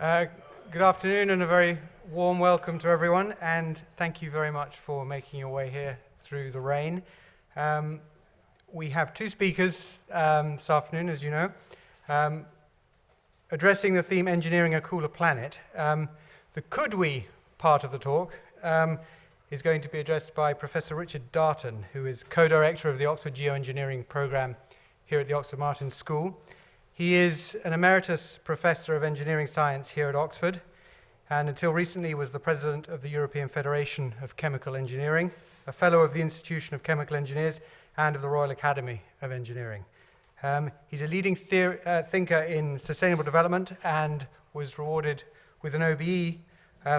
Uh, Good afternoon and a very warm welcome to everyone, and thank you very much for making your way here through the rain. We have two speakers this afternoon, as you know, addressing the theme Engineering a Cooler Planet. The could we part of the talk is going to be addressed by Professor Richard Darton, who is co-director of the Oxford Geoengineering programme here at the Oxford Martin School. He is an emeritus professor of engineering science here at Oxford, and until recently was the president of the European Federation of Chemical Engineering, a fellow of the Institution of Chemical Engineers, and of the Royal Academy of Engineering. He's a leading thinker in sustainable development and was rewarded with an OBE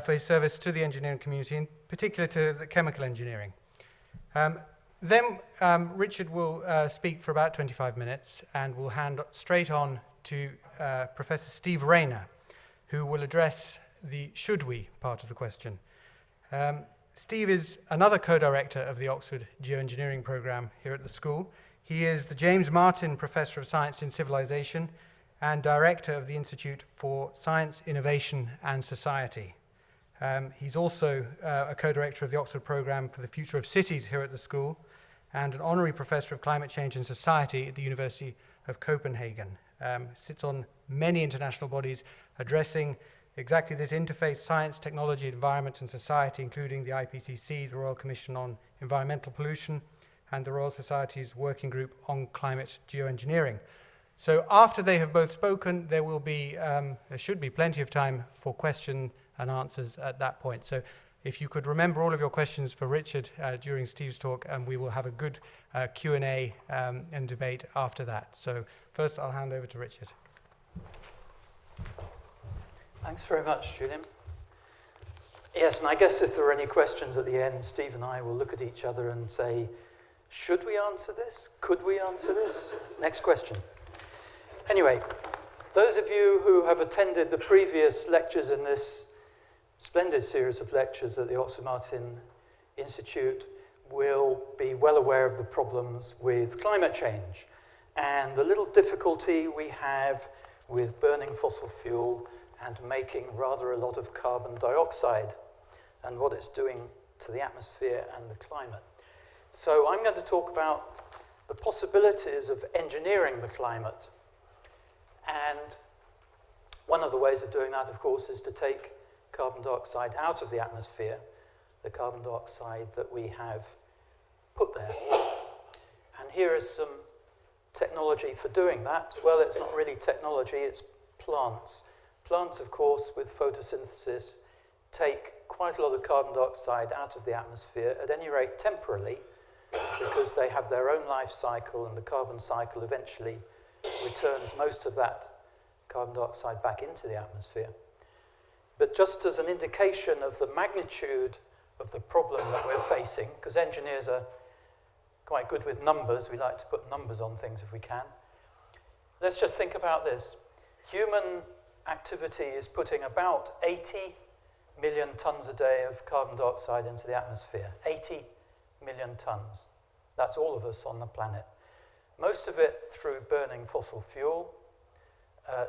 for his service to the engineering community, in particular to the chemical engineering. Then Richard will speak for about 25 minutes, and we'll hand straight on to Professor Steve Rayner, who will address the should we part of the question. Steve is another co-director of the Oxford Geoengineering programme here at the school. He is the James Martin Professor of Science in Civilization and director of the Institute for Science, Innovation and Society. He's also a co-director of the Oxford Programme for the Future of Cities here at the school, and an honorary professor of climate change and society at the University of Copenhagen. Sits on many international bodies addressing exactly this interface: science, technology, environment and society, including the IPCC, the Royal Commission on Environmental Pollution, and the Royal Society's Working Group on Climate Geoengineering. So after they have both spoken, there should be plenty of time for question and answers at that point. So if you could remember all of your questions for Richard during Steve's talk, and we will have a good Q&A and debate after that. So first I'll hand over to Richard. Thanks very much, Julian. Yes, and I guess if there are any questions at the end, Steve and I will look at each other and say, should we answer this? Could we answer this? Next question. Anyway, those of you who have attended the previous lectures in this splendid series of lectures at the Oxford Martin Institute will be well aware of the problems with climate change and the little difficulty we have with burning fossil fuel and making rather a lot of carbon dioxide and what it's doing to the atmosphere and the climate. So I'm going to talk about the possibilities of engineering the climate. And one of the ways of doing that, of course, is to take carbon dioxide out of the atmosphere, the carbon dioxide that we have put there. And here is some technology for doing that. Well, it's not really technology, it's plants. Plants, of course, with photosynthesis, take quite a lot of carbon dioxide out of the atmosphere, at any rate temporarily, because they have their own life cycle, and the carbon cycle eventually returns most of that carbon dioxide back into the atmosphere. But just as an indication of the magnitude of the problem that we're facing, because engineers are quite good with numbers, we like to put numbers on things if we can. Let's just think about this. Human activity is putting about 80 million tons a day of carbon dioxide into the atmosphere. 80 million tons. That's all of us on the planet. Most of it through burning fossil fuel,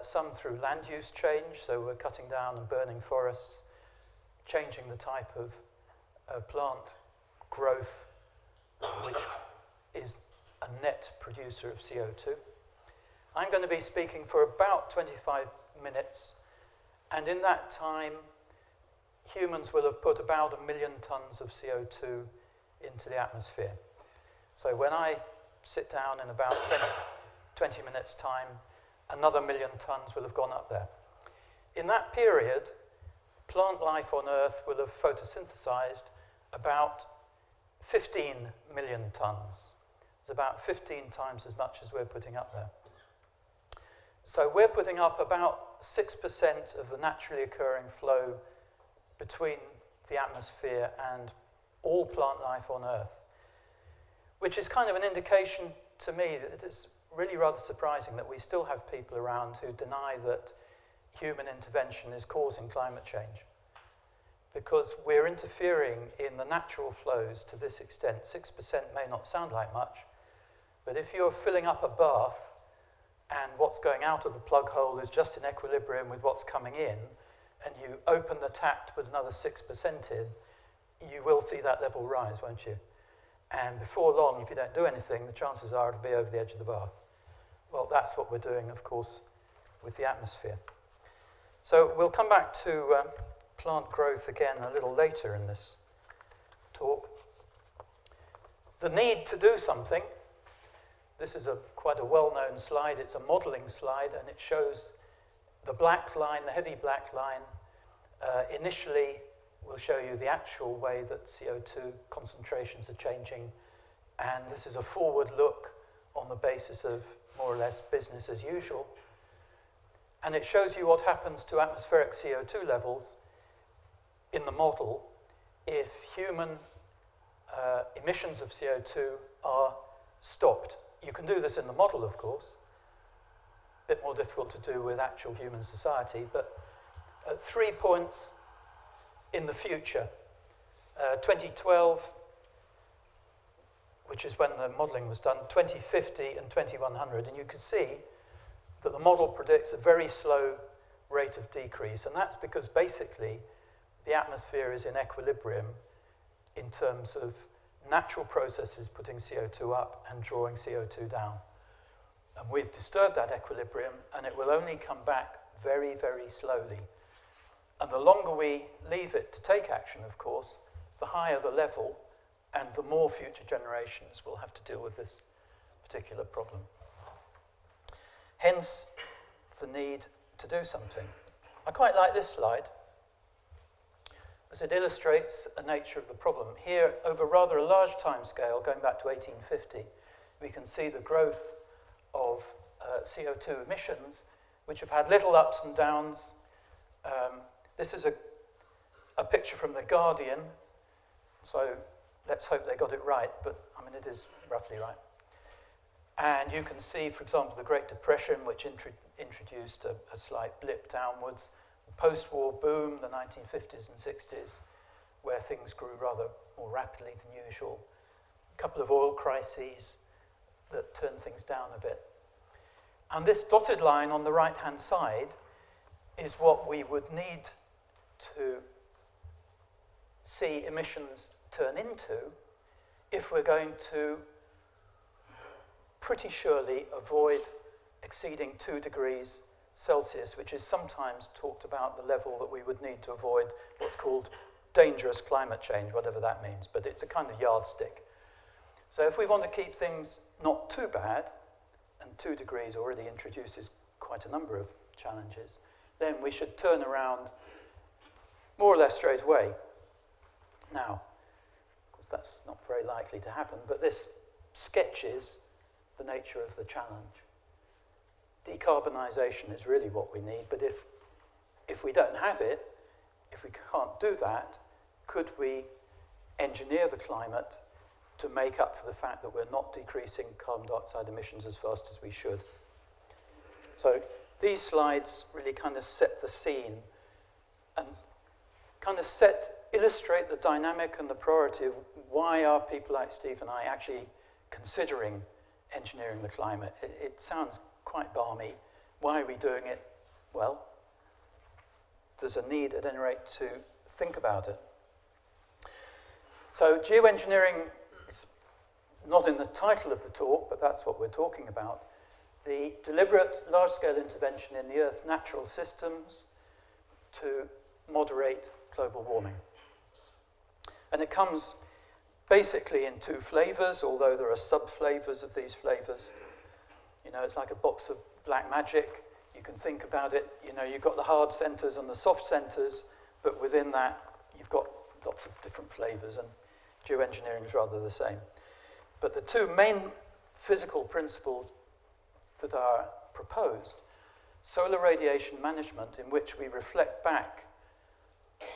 some through land use change, so we're cutting down and burning forests, changing the type of plant growth, which is a net producer of CO2. I'm going to be speaking for about 25 minutes, and in that time, humans will have put about 1 million tons of CO2 into the atmosphere. So when I sit down in about 20 minutes' time, another 1 million tons will have gone up there. In that period, plant life on Earth will have photosynthesized about 15 million tons. It's about 15 times as much as we're putting up there. So we're putting up about 6% of the naturally occurring flow between the atmosphere and all plant life on Earth, which is kind of an indication to me that it's really rather surprising that we still have people around who deny that human intervention is causing climate change, because we're interfering in the natural flows to this extent. 6% may not sound like much, but if you're filling up a bath and what's going out of the plug hole is just in equilibrium with what's coming in, and you open the tap to put another 6% in, you will see that level rise, won't you? And before long, if you don't do anything, the chances are it'll be over the edge of the bath. Well, that's what we're doing, of course, with the atmosphere. So we'll come back to plant growth again a little later in this talk. The need to do something. This is quite a well-known slide. It's a modeling slide, and it shows the black line, the heavy black line. Initially, will show you the actual way that CO2 concentrations are changing, and this is a forward look on the basis of more or less business as usual. And it shows you what happens to atmospheric CO2 levels in the model if human emissions of CO2 are stopped. You can do this in the model, of course. A bit more difficult to do with actual human society, but at 3 points in the future, 2012, which is when the modeling was done, 2050 and 2100, and you can see that the model predicts a very slow rate of decrease, and that's because basically the atmosphere is in equilibrium in terms of natural processes putting CO2 up and drawing CO2 down. And we've disturbed that equilibrium, and it will only come back very, very slowly. And the longer we leave it to take action, of course, the higher the level, and the more future generations will have to deal with this particular problem. Hence, the need to do something. I quite like this slide, because it illustrates the nature of the problem. Here, over rather a large time scale, going back to 1850, we can see the growth of CO2 emissions, which have had little ups and downs. This is a picture from The Guardian, so let's hope they got it right, but I mean, it is roughly right. And you can see, for example, the Great Depression, which introduced a slight blip downwards, the post-war boom, the 1950s and 60s, where things grew rather more rapidly than usual. A couple of oil crises that turned things down a bit. And this dotted line on the right-hand side is what we would need to see emissions turn into if we're going to pretty surely avoid exceeding 2 degrees Celsius, which is sometimes talked about the level that we would need to avoid what's called dangerous climate change, whatever that means, but it's a kind of yardstick. So if we want to keep things not too bad, and 2 degrees already introduces quite a number of challenges, then we should turn around more or less straight away. Now, of course, that's not very likely to happen, but this sketches the nature of the challenge. Decarbonisation is really what we need, but if we don't have it, if we can't do that, could we engineer the climate to make up for the fact that we're not decreasing carbon dioxide emissions as fast as we should? So these slides really kind of set the scene and kind of illustrate the dynamic and the priority of why are people like Steve and I actually considering engineering the climate. It sounds quite balmy. Why are we doing it? Well, there's a need at any rate to think about it. So geoengineering is not in the title of the talk, but that's what we're talking about. The deliberate large-scale intervention in the Earth's natural systems to moderate global warming. And it comes basically in 2 flavors, although there are sub-flavors of these flavors. You know, it's like a box of black magic. You can think about it, you know, you've got the hard centers and the soft centers, but within that, you've got lots of different flavors, and geoengineering is rather the same. But the 2 main physical principles that are proposed, solar radiation management, in which we reflect back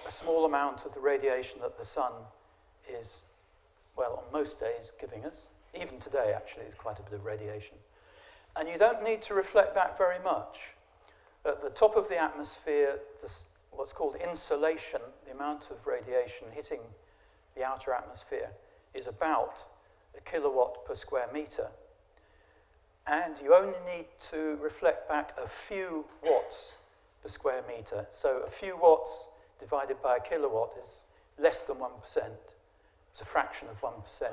a small amount of the radiation that the sun is, well, on most days giving us. Even today, actually, there's quite a bit of radiation. And you don't need to reflect back very much. At the top of the atmosphere, what's called insolation, the amount of radiation hitting the outer atmosphere, is about 1 kilowatt per square meter. and you only need to reflect back a few watts per square meter. So a few watts divided by a kilowatt is less than 1%. It's a fraction of 1%.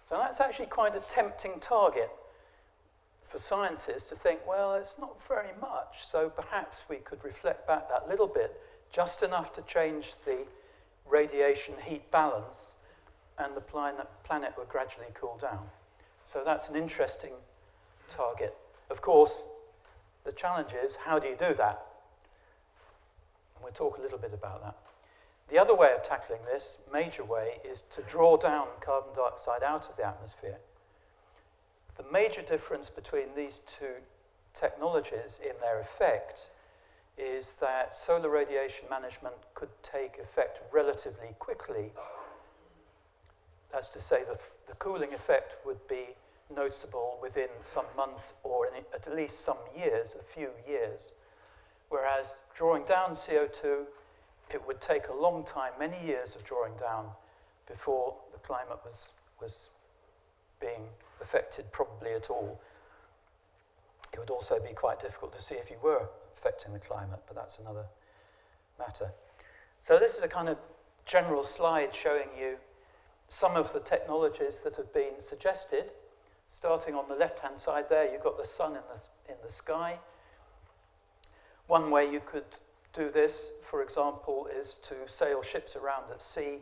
So that's actually quite a tempting target for scientists to think, well, it's not very much, so perhaps we could reflect back that little bit, just enough to change the radiation heat balance, and the planet would gradually cool down. So that's an interesting target. Of course, the challenge is, how do you do that? And we'll talk a little bit about that. The other way of tackling this, major way, is to draw down carbon dioxide out of the atmosphere. The major difference between these two technologies in their effect is that solar radiation management could take effect relatively quickly. That's to say, the cooling effect would be noticeable within some months or at least some years, a few years. Whereas drawing down CO2, it would take a long time, many years of drawing down, before the climate was being affected probably at all. It would also be quite difficult to see if you were affecting the climate, but that's another matter. So this is a kind of general slide showing you some of the technologies that have been suggested. Starting on the left-hand side there, you've got the sun in the sky. One way you could do this, for example, is to sail ships around at sea.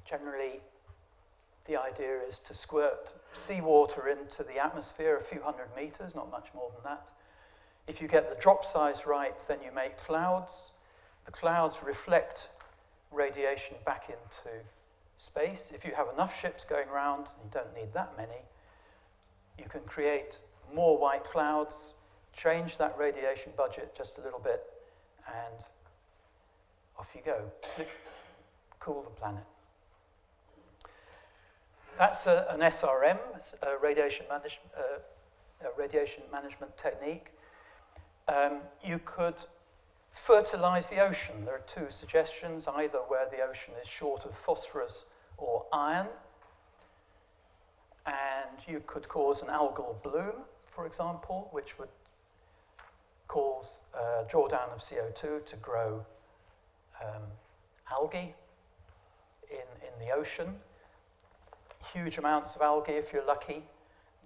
Generally, the idea is to squirt seawater into the atmosphere a few hundred meters, not much more than that. If you get the drop size right, then you make clouds. The clouds reflect radiation back into space. If you have enough ships going around, you don't need that many, you can create more white clouds, change that radiation budget just a little bit, and off you go. Cool the planet. That's an SRM, a radiation management technique. You could fertilize the ocean. There are two suggestions, either where the ocean is short of phosphorus or iron, and you could cause an algal bloom, for example, which would cause drawdown of CO2 to grow algae in the ocean. Huge amounts of algae if you're lucky.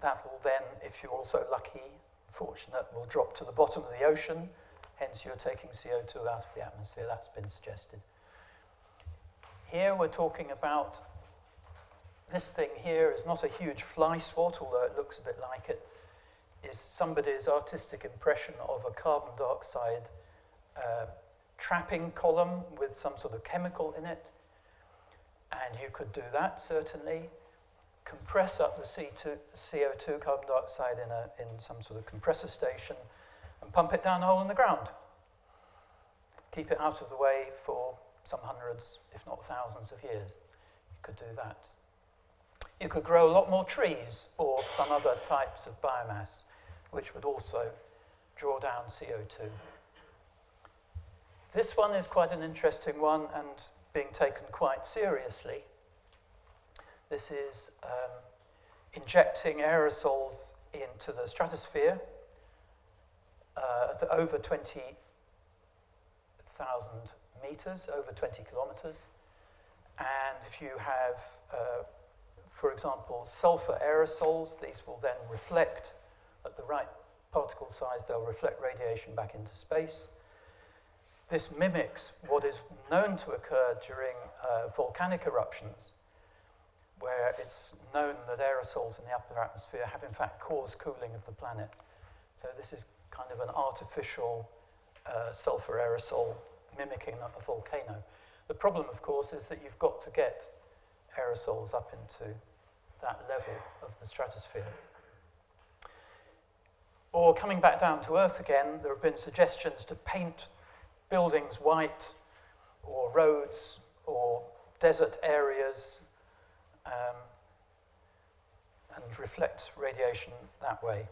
That will then, if you're also lucky, fortunate, will drop to the bottom of the ocean. Hence, you're taking CO2 out of the atmosphere. That's been suggested. Here we're talking about, this thing here is not a huge fly swat, although it looks a bit like it, is somebody's artistic impression of a carbon dioxide trapping column with some sort of chemical in it. And you could do that, certainly. Compress up the CO2, carbon dioxide, in some sort of compressor station, and pump it down a hole in the ground. Keep it out of the way for some hundreds, if not thousands of years. You could do that. You could grow a lot more trees or some other types of biomass, which would also draw down CO2. This one is quite an interesting one and being taken quite seriously. This is injecting aerosols into the stratosphere at over 20,000 meters, over 20 kilometers. And if you have, for example, sulfur aerosols, these will then reflect at the right particle size, they'll reflect radiation back into space. This mimics what is known to occur during volcanic eruptions, where it's known that aerosols in the upper atmosphere have in fact caused cooling of the planet. So this is kind of an artificial sulfur aerosol mimicking a volcano. The problem, of course, is that you've got to get aerosols up into that level of the stratosphere. Or coming back down to Earth again, there have been suggestions to paint buildings white, or roads, or desert areas, and reflect radiation that way.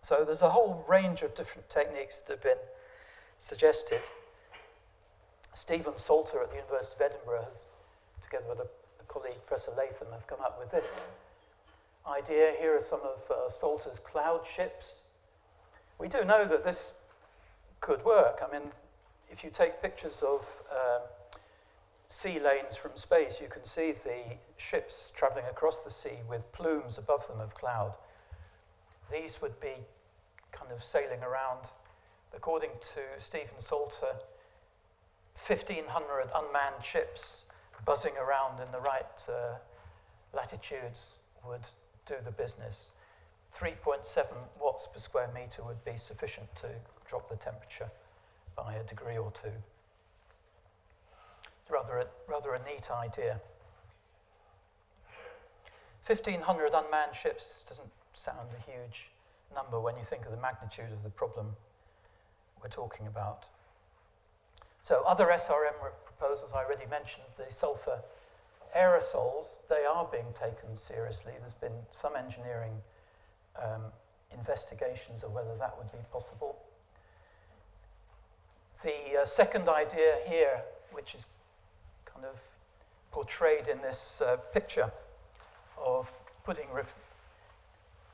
So there's a whole range of different techniques that have been suggested. Stephen Salter at the University of Edinburgh has, together with a colleague, Professor Latham, have come up with this idea. Here are some of Salter's cloud ships. We do know that this could work. I mean, if you take pictures of sea lanes from space, you can see the ships traveling across the sea with plumes above them of cloud. These would be kind of sailing around, according to Stephen Salter, 1,500 unmanned ships buzzing around in the right latitudes would do the business. 3.7 watts per square meter would be sufficient to drop the temperature by a degree or two. Rather a neat idea. 1,500 unmanned ships doesn't sound a huge number when you think of the magnitude of the problem we're talking about. So other SRM proposals, I already mentioned the sulfur aerosols. They are being taken seriously. There's been some engineering investigations of whether that would be possible. The second idea here, which is kind of portrayed in this picture of putting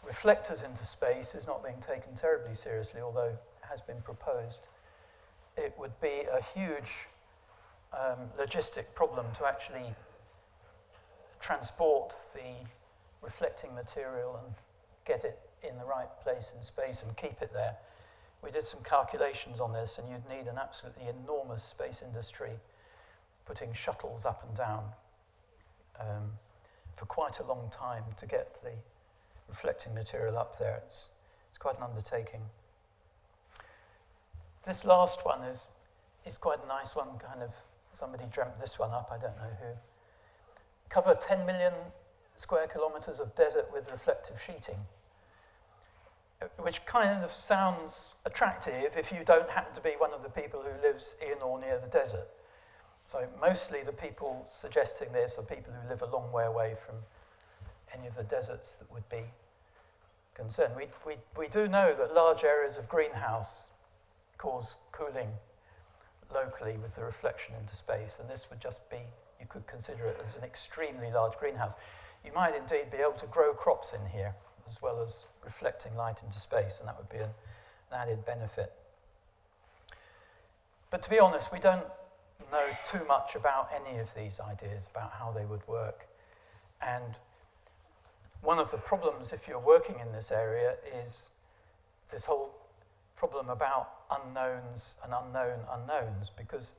reflectors into space, is not being taken terribly seriously, although it has been proposed. It would be a huge logistic problem to actually transport the reflecting material and get it in the right place in space and keep it there. We did some calculations on this, and you'd need an absolutely enormous space industry putting shuttles up and down for quite a long time to get the reflecting material up there. It's quite an undertaking. This last one is quite a nice one, kind of, somebody dreamt this one up, I don't know who. Cover 10 million square kilometers of desert with reflective sheeting, which kind of sounds attractive if you don't happen to be one of the people who lives in or near the desert. So mostly the people suggesting this are people who live a long way away from any of the deserts that would be concerned. We do know that large areas of greenhouse cause cooling locally with the reflection into space, and this would just be, you could consider it as an extremely large greenhouse. You might indeed be able to grow crops in here as well as reflecting light into space, and that would be an added benefit. But to be honest, we don't know too much about any of these ideas, about how they would work. And one of the problems if you're working in this area is this whole problem about unknowns and unknown unknowns, because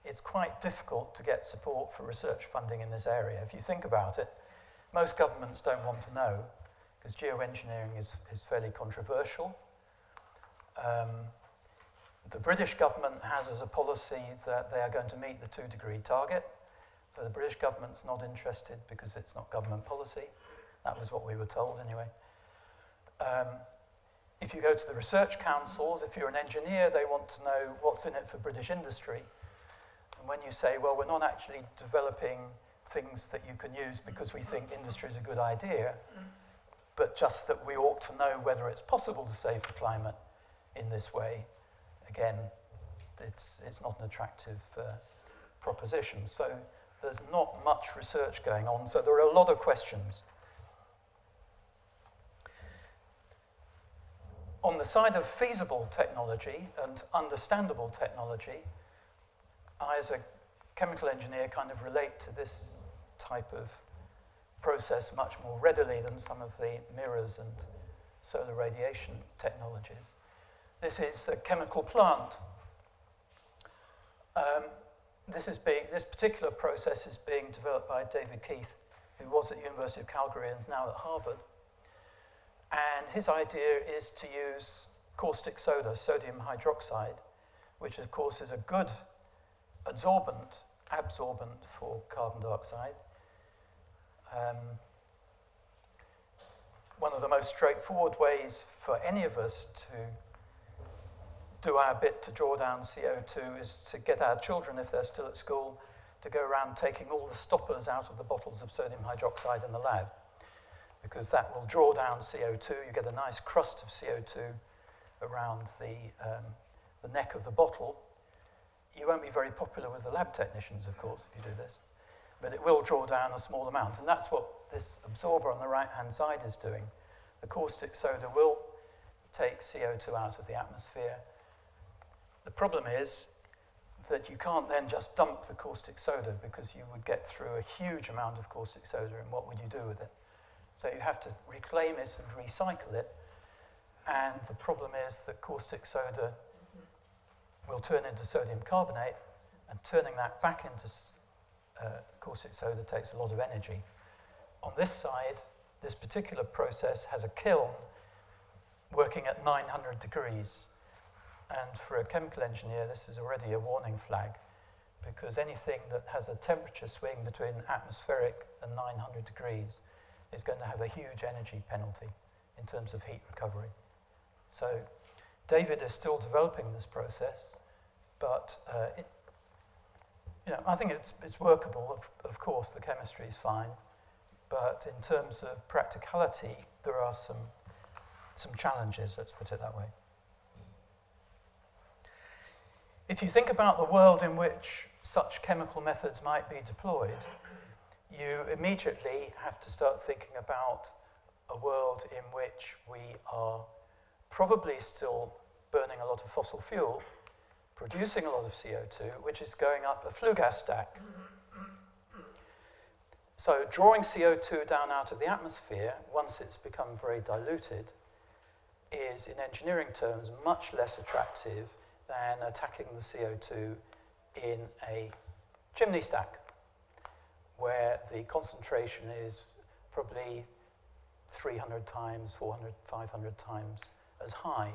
it's quite difficult to get support for research funding in this area. If you think about it, most governments don't want to know, because geoengineering is fairly controversial. The British government has as a policy that they are going to meet the 2-degree target. So the British government's not interested because it's not government policy. That was what we were told anyway. If you go to the research councils, if you're an engineer, they want to know what's in it for British industry. And when you say, well, we're not actually developing things that you can use because we think industry is a good idea, but just that we ought to know whether it's possible to save the climate in this way, again, it's not an attractive proposition. So there's not much research going on, so there are a lot of questions. On the side of feasible technology and understandable technology, I, as a chemical engineer, kind of relate to this type of process much more readily than some of the mirrors and solar radiation technologies. This is a chemical plant. This particular process is being developed by David Keith, who was at the University of Calgary and is now at Harvard. And his idea is to use caustic soda, sodium hydroxide, which of course is a good absorbent for carbon dioxide. One of the most straightforward ways for any of us to do our bit to draw down CO2 is to get our children, if they're still at school, to go around taking all the stoppers out of the bottles of sodium hydroxide in the lab, because that will draw down CO2. You get a nice crust of CO2 around the neck of the bottle. You won't be very popular with the lab technicians, of course, if you do this. but it will draw down a small amount. And that's what this absorber on the right-hand side is doing. The caustic soda will take CO2 out of the atmosphere. The problem is that you can't then just dump the caustic soda because you would get through a huge amount of caustic soda, and what would you do with it? So you have to reclaim it and recycle it, and the problem is that caustic soda will turn into sodium carbonate, and turning that back into caustic soda takes a lot of energy. On this side, this particular process has a kiln working at 900 degrees. And for a chemical engineer, this is already a warning flag, because anything that has a temperature swing between atmospheric and 900 degrees is going to have a huge energy penalty in terms of heat recovery. So David is still developing this process, but I think it's workable. Of course, the chemistry is fine, but in terms of practicality, there are some challenges, let's put it that way. If you think about the world in which such chemical methods might be deployed, you immediately have to start thinking about a world in which we are probably still burning a lot of fossil fuel, producing a lot of CO2, which is going up a flue gas stack. So drawing CO2 down out of the atmosphere, once it's become very diluted, is, in engineering terms, much less attractive than attacking the CO2 in a chimney stack, where the concentration is probably 300 times, 400, 500 times as high.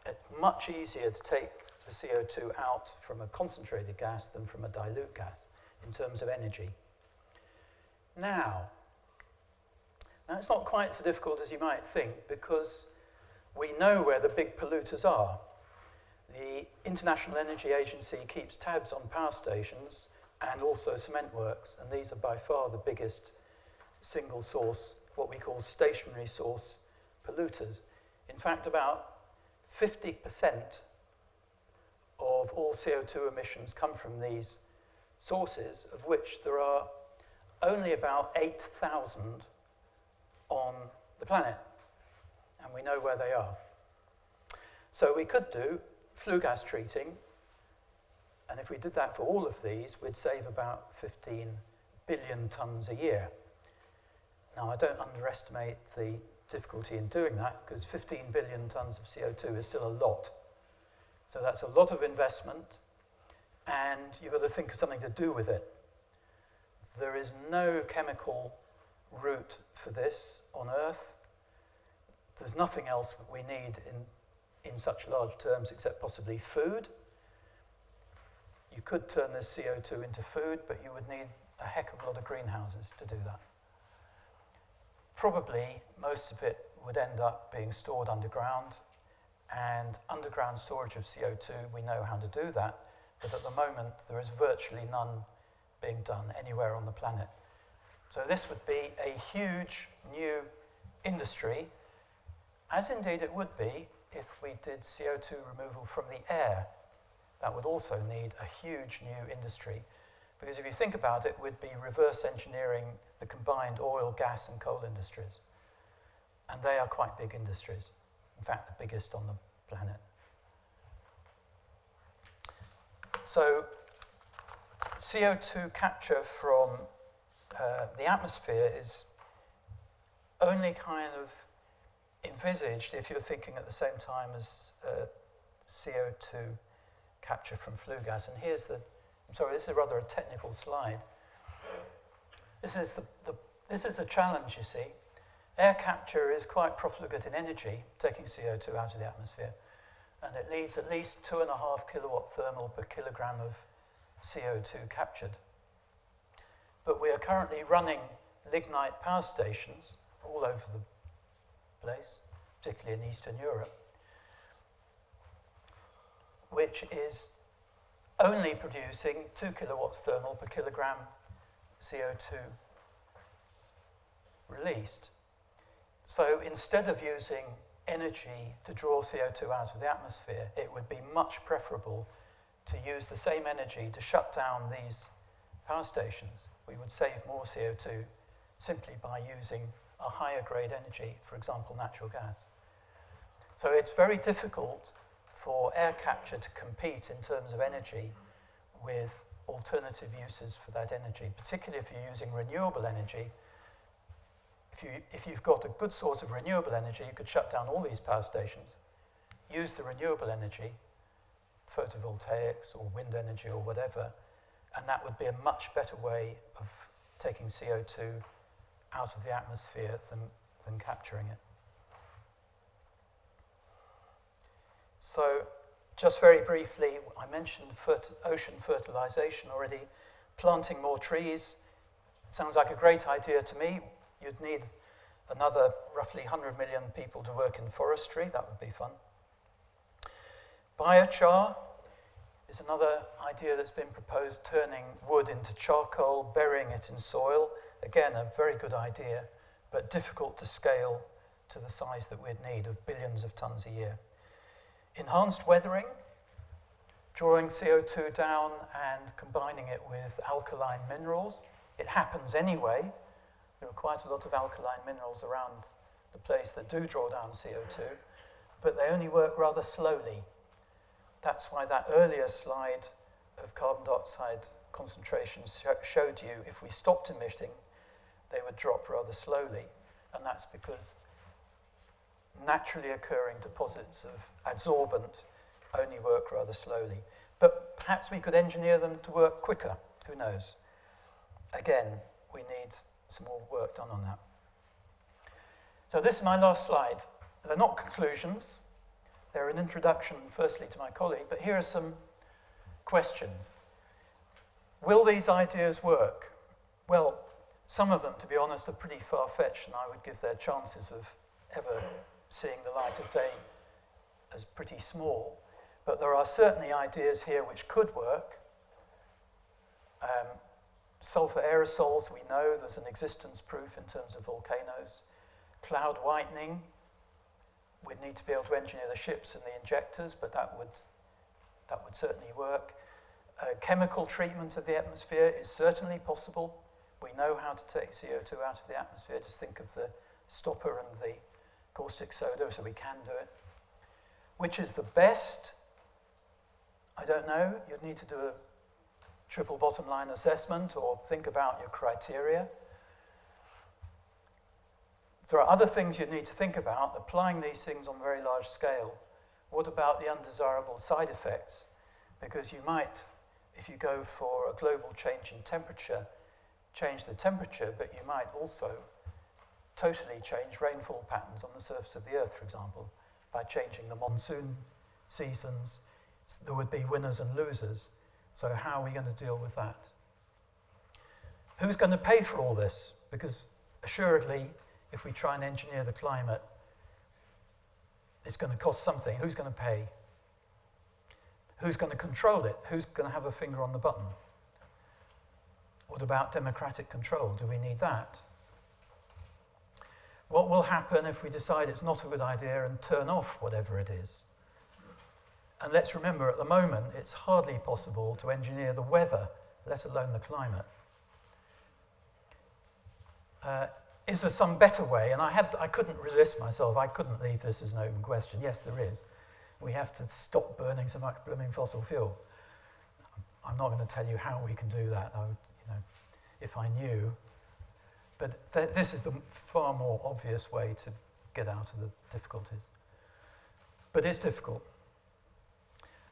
It's much easier to take the CO2 out from a concentrated gas than from a dilute gas in terms of energy. Now it's not quite so difficult as you might think, because we know where the big polluters are. The International Energy Agency keeps tabs on power stations and also cement works, and these are by far the biggest single source, what we call stationary source polluters. In fact, about 50% of all CO2 emissions come from these sources, of which there are only about 8,000 on the planet, and we know where they are. So we could do flue gas treating, and if we did that for all of these, we'd save about 15 billion tons a year. Now, I don't underestimate the difficulty in doing that, because 15 billion tons of CO2 is still a lot. So that's a lot of investment, and you've got to think of something to do with it. There is no chemical route for this on Earth. There's nothing else we need in such large terms except possibly food. You could turn this CO2 into food, but you would need a heck of a lot of greenhouses to do that. Probably most of it would end up being stored underground, and underground storage of CO2, we know how to do that, but at the moment there is virtually none being done anywhere on the planet. So this would be a huge new industry, as indeed it would be if we did CO2 removal from the air. That would also need a huge new industry, because if you think about it, we'd be reverse engineering the combined oil, gas, and coal industries. And they are quite big industries. In fact, the biggest on the planet. So CO2 capture from the atmosphere is only kind of envisaged if you're thinking at the same time as CO2 capture from flue gas. And here's I'm sorry, this is rather a technical slide. This is the challenge, you see. Air capture is quite profligate in energy, taking CO2 out of the atmosphere, and it needs at least 2.5 kilowatt thermal per kilogram of CO2 captured. But we are currently running lignite power stations all over the place, particularly in Eastern Europe, which is only producing 2 kilowatts thermal per kilogram CO2 released. So instead of using energy to draw CO2 out of the atmosphere, it would be much preferable to use the same energy to shut down these power stations, we would save more CO2 simply by using a higher grade energy, for example, natural gas. So it's very difficult for air capture to compete in terms of energy with alternative uses for that energy, particularly if you're using renewable energy. If you've got a good source of renewable energy, you could shut down all these power stations, use the renewable energy, photovoltaics or wind energy or whatever, and that would be a much better way of taking CO2 out of the atmosphere than capturing it. So, just very briefly, I mentioned ocean fertilization already. Planting more trees sounds like a great idea to me. You'd need another roughly 100 million people to work in forestry. That would be fun. Biochar is another idea that's been proposed, turning wood into charcoal, burying it in soil. Again, a very good idea, but difficult to scale to the size that we'd need of billions of tons a year. Enhanced weathering, drawing CO2 down and combining it with alkaline minerals. It happens anyway. There are quite a lot of alkaline minerals around the place that do draw down CO2, but they only work rather slowly. That's why that earlier slide of carbon dioxide concentrations showed you if we stopped emitting, they would drop rather slowly. And that's because naturally occurring deposits of adsorbent only work rather slowly. But perhaps we could engineer them to work quicker, who knows? Again, we need some more work done on that. So this is my last slide. They're not conclusions. They're an introduction, firstly, to my colleague, but here are some questions. Will these ideas work? Well, some of them, to be honest, are pretty far-fetched, and I would give their chances of ever seeing the light of day as pretty small. But there are certainly ideas here which could work. Sulfur aerosols, we know there's an existence proof in terms of volcanoes. Cloud whitening, we'd need to be able to engineer the ships and the injectors, but that would certainly work. Chemical treatment of the atmosphere is certainly possible. We know how to take CO2 out of the atmosphere. Just think of the stopper and the caustic soda, so we can do it. Which is the best? I don't know. You'd need to do a triple bottom line assessment or think about your criteria. There are other things you'd need to think about, applying these things on a very large scale. What about the undesirable side effects? Because you might, if you go for a global change in temperature, change the temperature, but you might also totally change rainfall patterns on the surface of the Earth, for example, by changing the monsoon seasons. There would be winners and losers. So how are we going to deal with that? Who's going to pay for all this? Because assuredly, if we try and engineer the climate, it's going to cost something. Who's going to pay? Who's going to control it? Who's going to have a finger on the button? What about democratic control? Do we need that? What will happen if we decide it's not a good idea and turn off whatever it is? And let's remember, at the moment, it's hardly possible to engineer the weather, let alone the climate. Is there some better way? And I couldn't resist myself. I couldn't leave this as an open question. Yes, there is. We have to stop burning so much blooming fossil fuel. I'm not going to tell you how we can do that, if I knew. But this is the far more obvious way to get out of the difficulties. But it's difficult.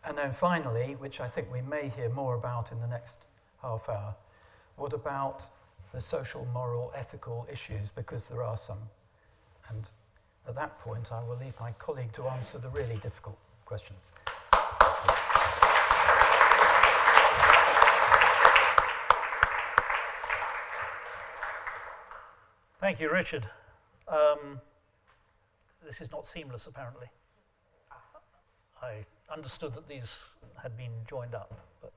And then finally, which I think we may hear more about in the next half hour, what about the social, moral, ethical issues, because there are some. And at that point, I will leave my colleague to answer the really difficult question. Thank you, Richard. This is not seamless, apparently. I understood that these had been joined up, but...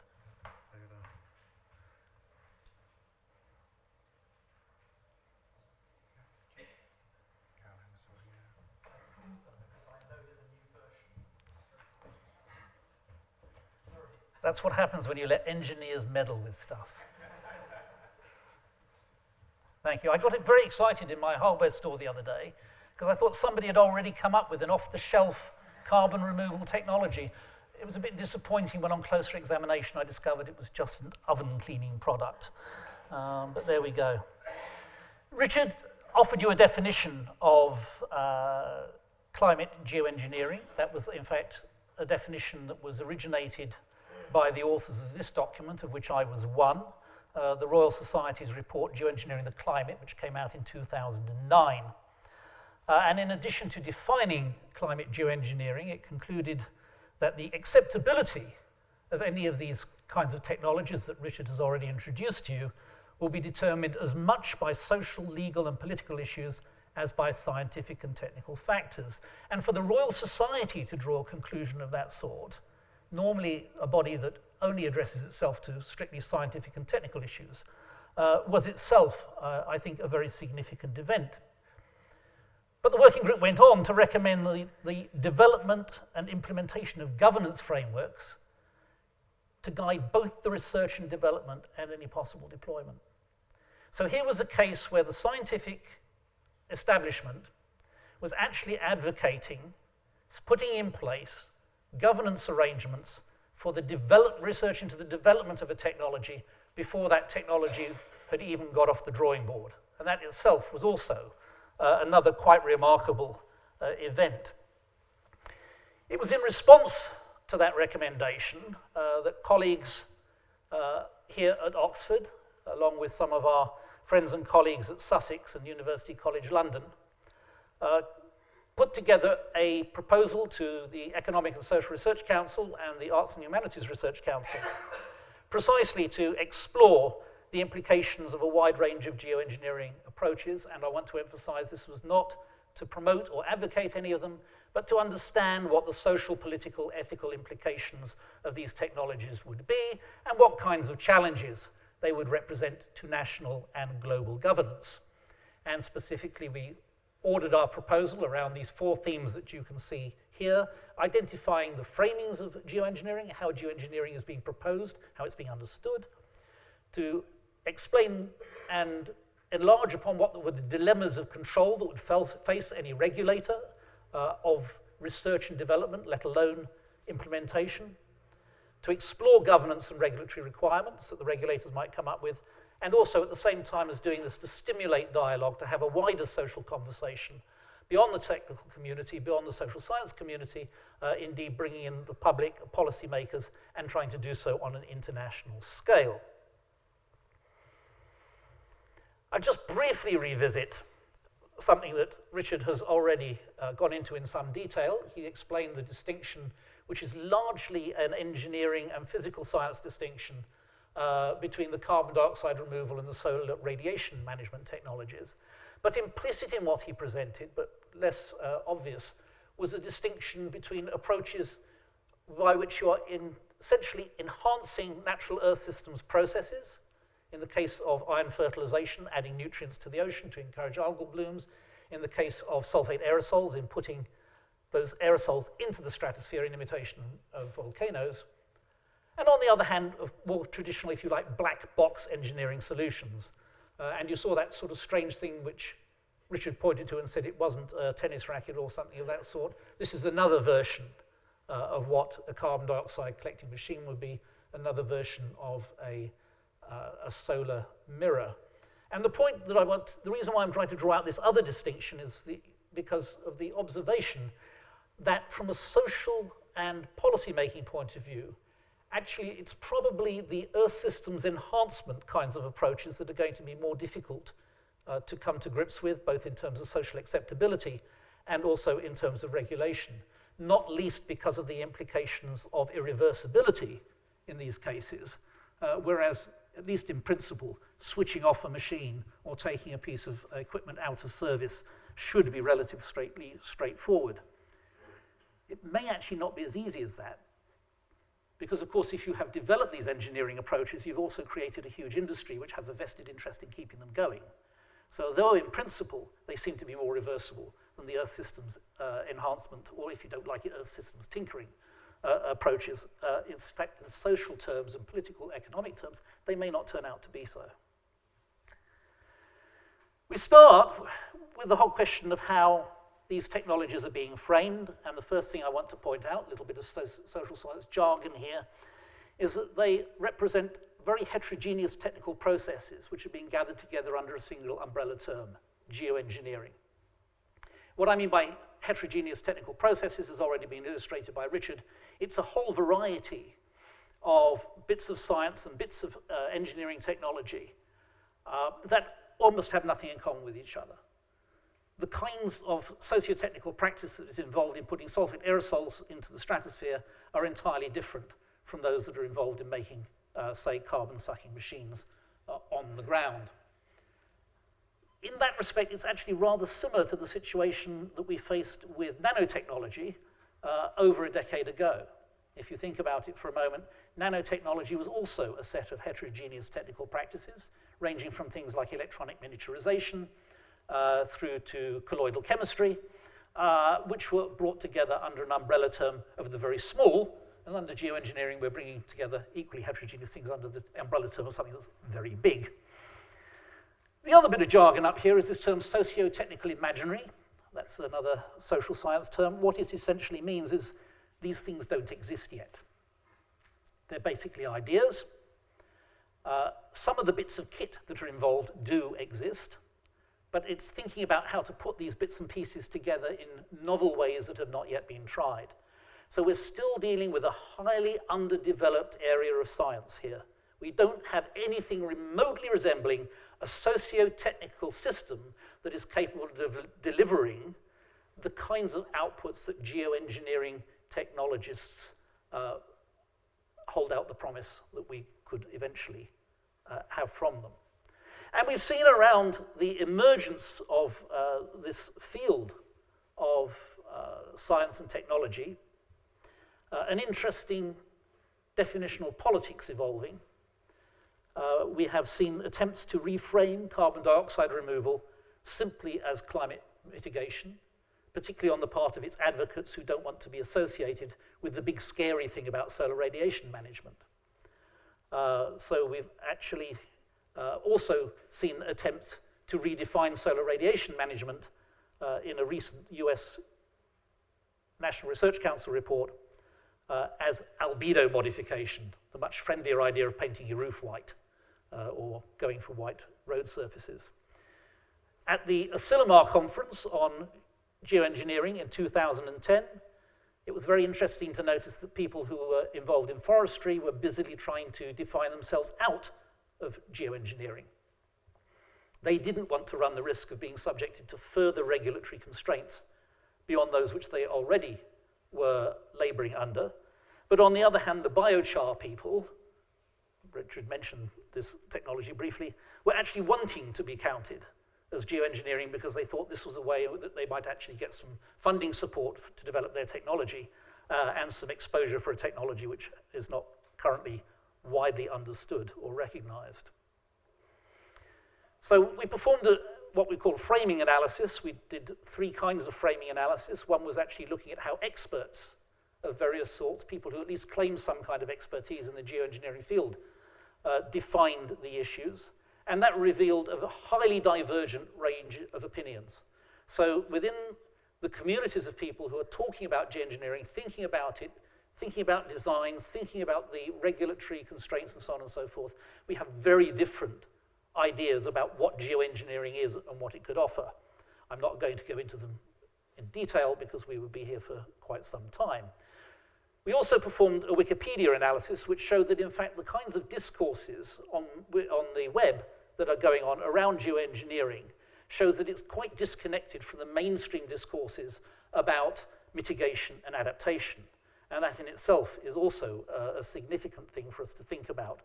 That's what happens when you let engineers meddle with stuff. Thank you. I got very excited in my hardware store the other day because I thought somebody had already come up with an off-the-shelf carbon removal technology. It was a bit disappointing when on closer examination I discovered it was just an oven cleaning product. But there we go. Richard offered you a definition of climate geoengineering. That was, in fact, a definition that was originated by the authors of this document, of which I was one, the Royal Society's report, Geoengineering the Climate, which came out in 2009. And in addition to defining climate geoengineering, it concluded that the acceptability of any of these kinds of technologies that Richard has already introduced to you will be determined as much by social, legal, and political issues as by scientific and technical factors. And for the Royal Society to draw a conclusion of that sort, normally a body that only addresses itself to strictly scientific and technical issues, was itself, I think, a very significant event. But the working group went on to recommend the development and implementation of governance frameworks to guide both the research and development and any possible deployment. So here was a case where the scientific establishment was actually advocating putting in place governance arrangements for the research into the development of a technology before that technology had even got off the drawing board. And that itself was also another quite remarkable event. It was in response to that recommendation that colleagues here at Oxford, along with some of our friends and colleagues at Sussex and University College London, put together a proposal to the Economic and Social Research Council and the Arts and Humanities Research Council, precisely to explore the implications of a wide range of geoengineering approaches. And I want to emphasize this was not to promote or advocate any of them, but to understand what the social, political, ethical implications of these technologies would be and what kinds of challenges they would represent to national and global governance. And specifically, we ordered our proposal around these four themes that you can see here, identifying the framings of geoengineering, how geoengineering is being proposed, how it's being understood, to explain and enlarge upon what were the dilemmas of control that would face any regulator of research and development, let alone implementation, to explore governance and regulatory requirements that the regulators might come up with, and also at the same time as doing this to stimulate dialogue, to have a wider social conversation beyond the technical community, beyond the social science community, indeed bringing in the public, policymakers, and trying to do so on an international scale. I'll just briefly revisit something that Richard has already gone into in some detail. He explained the distinction, which is largely an engineering and physical science distinction between the carbon dioxide removal and the solar radiation management technologies. But implicit in what he presented, but less obvious, was a distinction between approaches by which you are essentially enhancing natural earth systems processes, in the case of iron fertilization, adding nutrients to the ocean to encourage algal blooms, in the case of sulfate aerosols, in putting those aerosols into the stratosphere in imitation of volcanoes, and on the other hand, of more traditional, if you like, black box engineering solutions. And you saw that sort of strange thing which Richard pointed to and said it wasn't a tennis racket or something of that sort. This is another version of what a carbon dioxide collecting machine would be, another version of a solar mirror. And the point that the reason why I'm trying to draw out this other distinction is because of the observation that from a social and policy-making point of view, actually it's probably the Earth systems enhancement kinds of approaches that are going to be more difficult to come to grips with, both in terms of social acceptability and also in terms of regulation, not least because of the implications of irreversibility in these cases, whereas at least in principle, switching off a machine or taking a piece of equipment out of service should be relatively straightforward. It may actually not be as easy as that, because of course if you have developed these engineering approaches, you've also created a huge industry which has a vested interest in keeping them going. So though in principle they seem to be more reversible than the Earth systems enhancement, or if you don't like it, Earth systems tinkering approaches, in fact, in social terms and political economic terms, they may not turn out to be so. We start with the whole question of how these technologies are being framed, and the first thing I want to point out, a little bit of social science jargon here, is that they represent very heterogeneous technical processes which are being gathered together under a single umbrella term, geoengineering. What I mean by heterogeneous technical processes has already been illustrated by Richard. It's a whole variety of bits of science and bits of engineering technology that almost have nothing in common with each other. The kinds of socio-technical practices involved in putting sulfate aerosols into the stratosphere are entirely different from those that are involved in making, say, carbon-sucking machines on the ground. In that respect, it's actually rather similar to the situation that we faced with nanotechnology over a decade ago. If you think about it for a moment, nanotechnology was also a set of heterogeneous technical practices, ranging from things like electronic miniaturization through to colloidal chemistry, which were brought together under an umbrella term of the very small, and under geoengineering, we're bringing together equally heterogeneous things under the umbrella term of something that's very big. The other bit of jargon up here is this term socio-technical imaginary. That's another social science term. What it essentially means is these things don't exist yet. They're basically ideas. Some of the bits of kit that are involved do exist, but it's thinking about how to put these bits and pieces together in novel ways that have not yet been tried. So we're still dealing with a highly underdeveloped area of science here. We don't have anything remotely resembling a socio-technical system that is capable of delivering the kinds of outputs that geoengineering technologists hold out the promise that we could eventually have from them. And we've seen around the emergence of this field of science and technology an interesting definitional politics evolving. We have seen attempts to reframe carbon dioxide removal simply as climate mitigation, particularly on the part of its advocates who don't want to be associated with the big scary thing about solar radiation management. So we've actually also seen attempts to redefine solar radiation management in a recent US National Research Council report as albedo modification, the much friendlier idea of painting your roof white or going for white road surfaces. At the Asilomar conference on geoengineering in 2010, it was very interesting to notice that people who were involved in forestry were busily trying to define themselves out of geoengineering. They didn't want to run the risk of being subjected to further regulatory constraints beyond those which they already were laboring under. But on the other hand, the biochar people, Richard mentioned this technology briefly, were actually wanting to be counted as geoengineering because they thought this was a way that they might actually get some funding support to develop their technology and some exposure for a technology which is not currently widely understood or recognized. So we performed what we call framing analysis. We did 3 kinds of framing analysis. One was actually looking at how experts of various sorts, people who at least claim some kind of expertise in the geoengineering field, defined the issues. And that revealed a highly divergent range of opinions. So within the communities of people who are talking about geoengineering, thinking about it, thinking about designs, thinking about the regulatory constraints and so on and so forth, we have very different ideas about what geoengineering is and what it could offer. I'm not going to go into them in detail because we would be here for quite some time. We also performed a Wikipedia analysis which showed that in fact the kinds of discourses on the web that are going on around geoengineering shows that it's quite disconnected from the mainstream discourses about mitigation and adaptation. And that in itself is also a significant thing for us to think about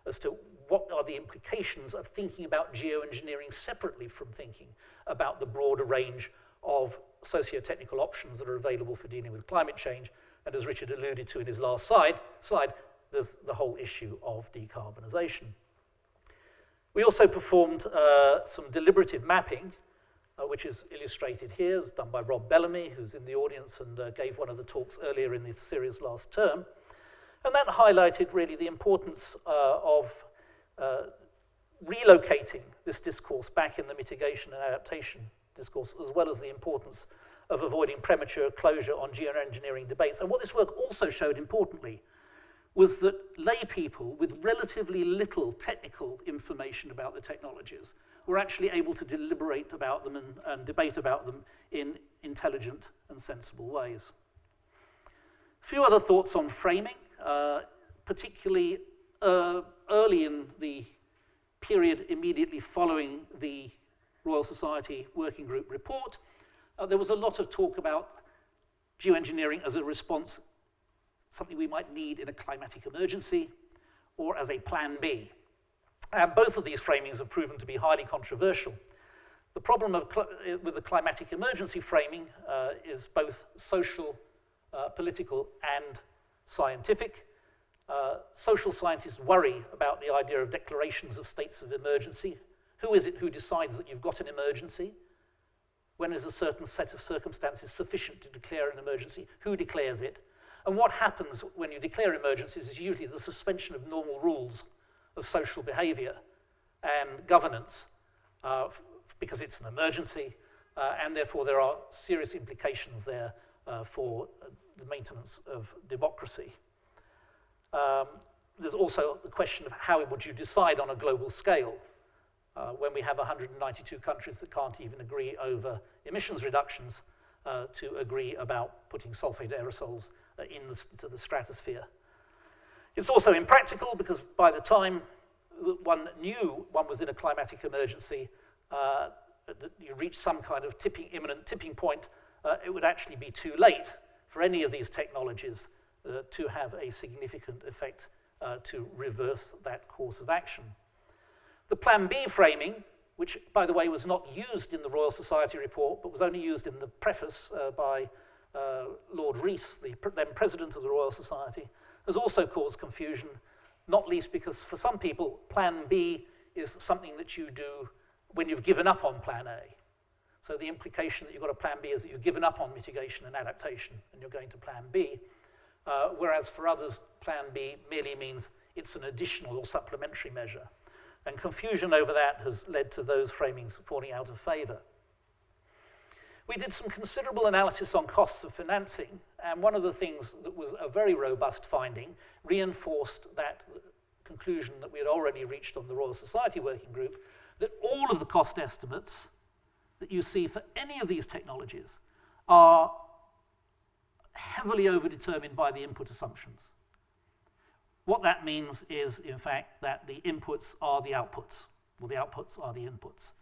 as to what are the implications of thinking about geoengineering separately from thinking about the broader range of socio-technical options that are available for dealing with climate change. And as Richard alluded to in his last slide, there's the whole issue of decarbonisation. We also performed some deliberative mapping, which is illustrated here. It was done by Rob Bellamy, who's in the audience and gave one of the talks earlier in this series last term. And that highlighted really the importance of relocating this discourse back in the mitigation and adaptation discourse, as well as the importance of avoiding premature closure on geoengineering debates. And what this work also showed, importantly, was that lay people with relatively little technical information about the technologies were actually able to deliberate about them and debate about them in intelligent and sensible ways. A few other thoughts on framing, particularly early in the period immediately following the Royal Society Working Group report. There was a lot of talk about geoengineering as a response, something we might need in a climatic emergency, or as a plan B. And both of these framings have proven to be highly controversial. The problem with the climatic emergency framing is both social, political, and scientific. Social scientists worry about the idea of declarations of states of emergency. Who is it who decides that you've got an emergency? When is a certain set of circumstances sufficient to declare an emergency? Who declares it? And what happens when you declare emergencies is usually the suspension of normal rules of social behavior and governance because it's an emergency, and therefore there are serious implications there for the maintenance of democracy. There's also the question of how would you decide on a global scale when we have 192 countries that can't even agree over emissions reductions to agree about putting sulfate aerosols into the stratosphere. It's also impractical because by the time one knew one was in a climatic emergency, that you reach some kind of imminent tipping point, it would actually be too late for any of these technologies to have a significant effect to reverse that course of action. The Plan B framing, which, by the way, was not used in the Royal Society report, but was only used in the preface by Lord Rees, the then president of the Royal Society, has also caused confusion, not least because for some people, Plan B is something that you do when you've given up on Plan A. So the implication that you've got a Plan B is that you've given up on mitigation and adaptation and you're going to Plan B, whereas for others, Plan B merely means it's an additional or supplementary measure. And confusion over that has led to those framings falling out of favour. We did some considerable analysis on costs of financing, and one of the things that was a very robust finding reinforced that conclusion that we had already reached on the Royal Society Working Group, that all of the cost estimates that you see for any of these technologies are heavily overdetermined by the input assumptions. What that means is, in fact, that the inputs are the outputs, or the outputs are the inputs.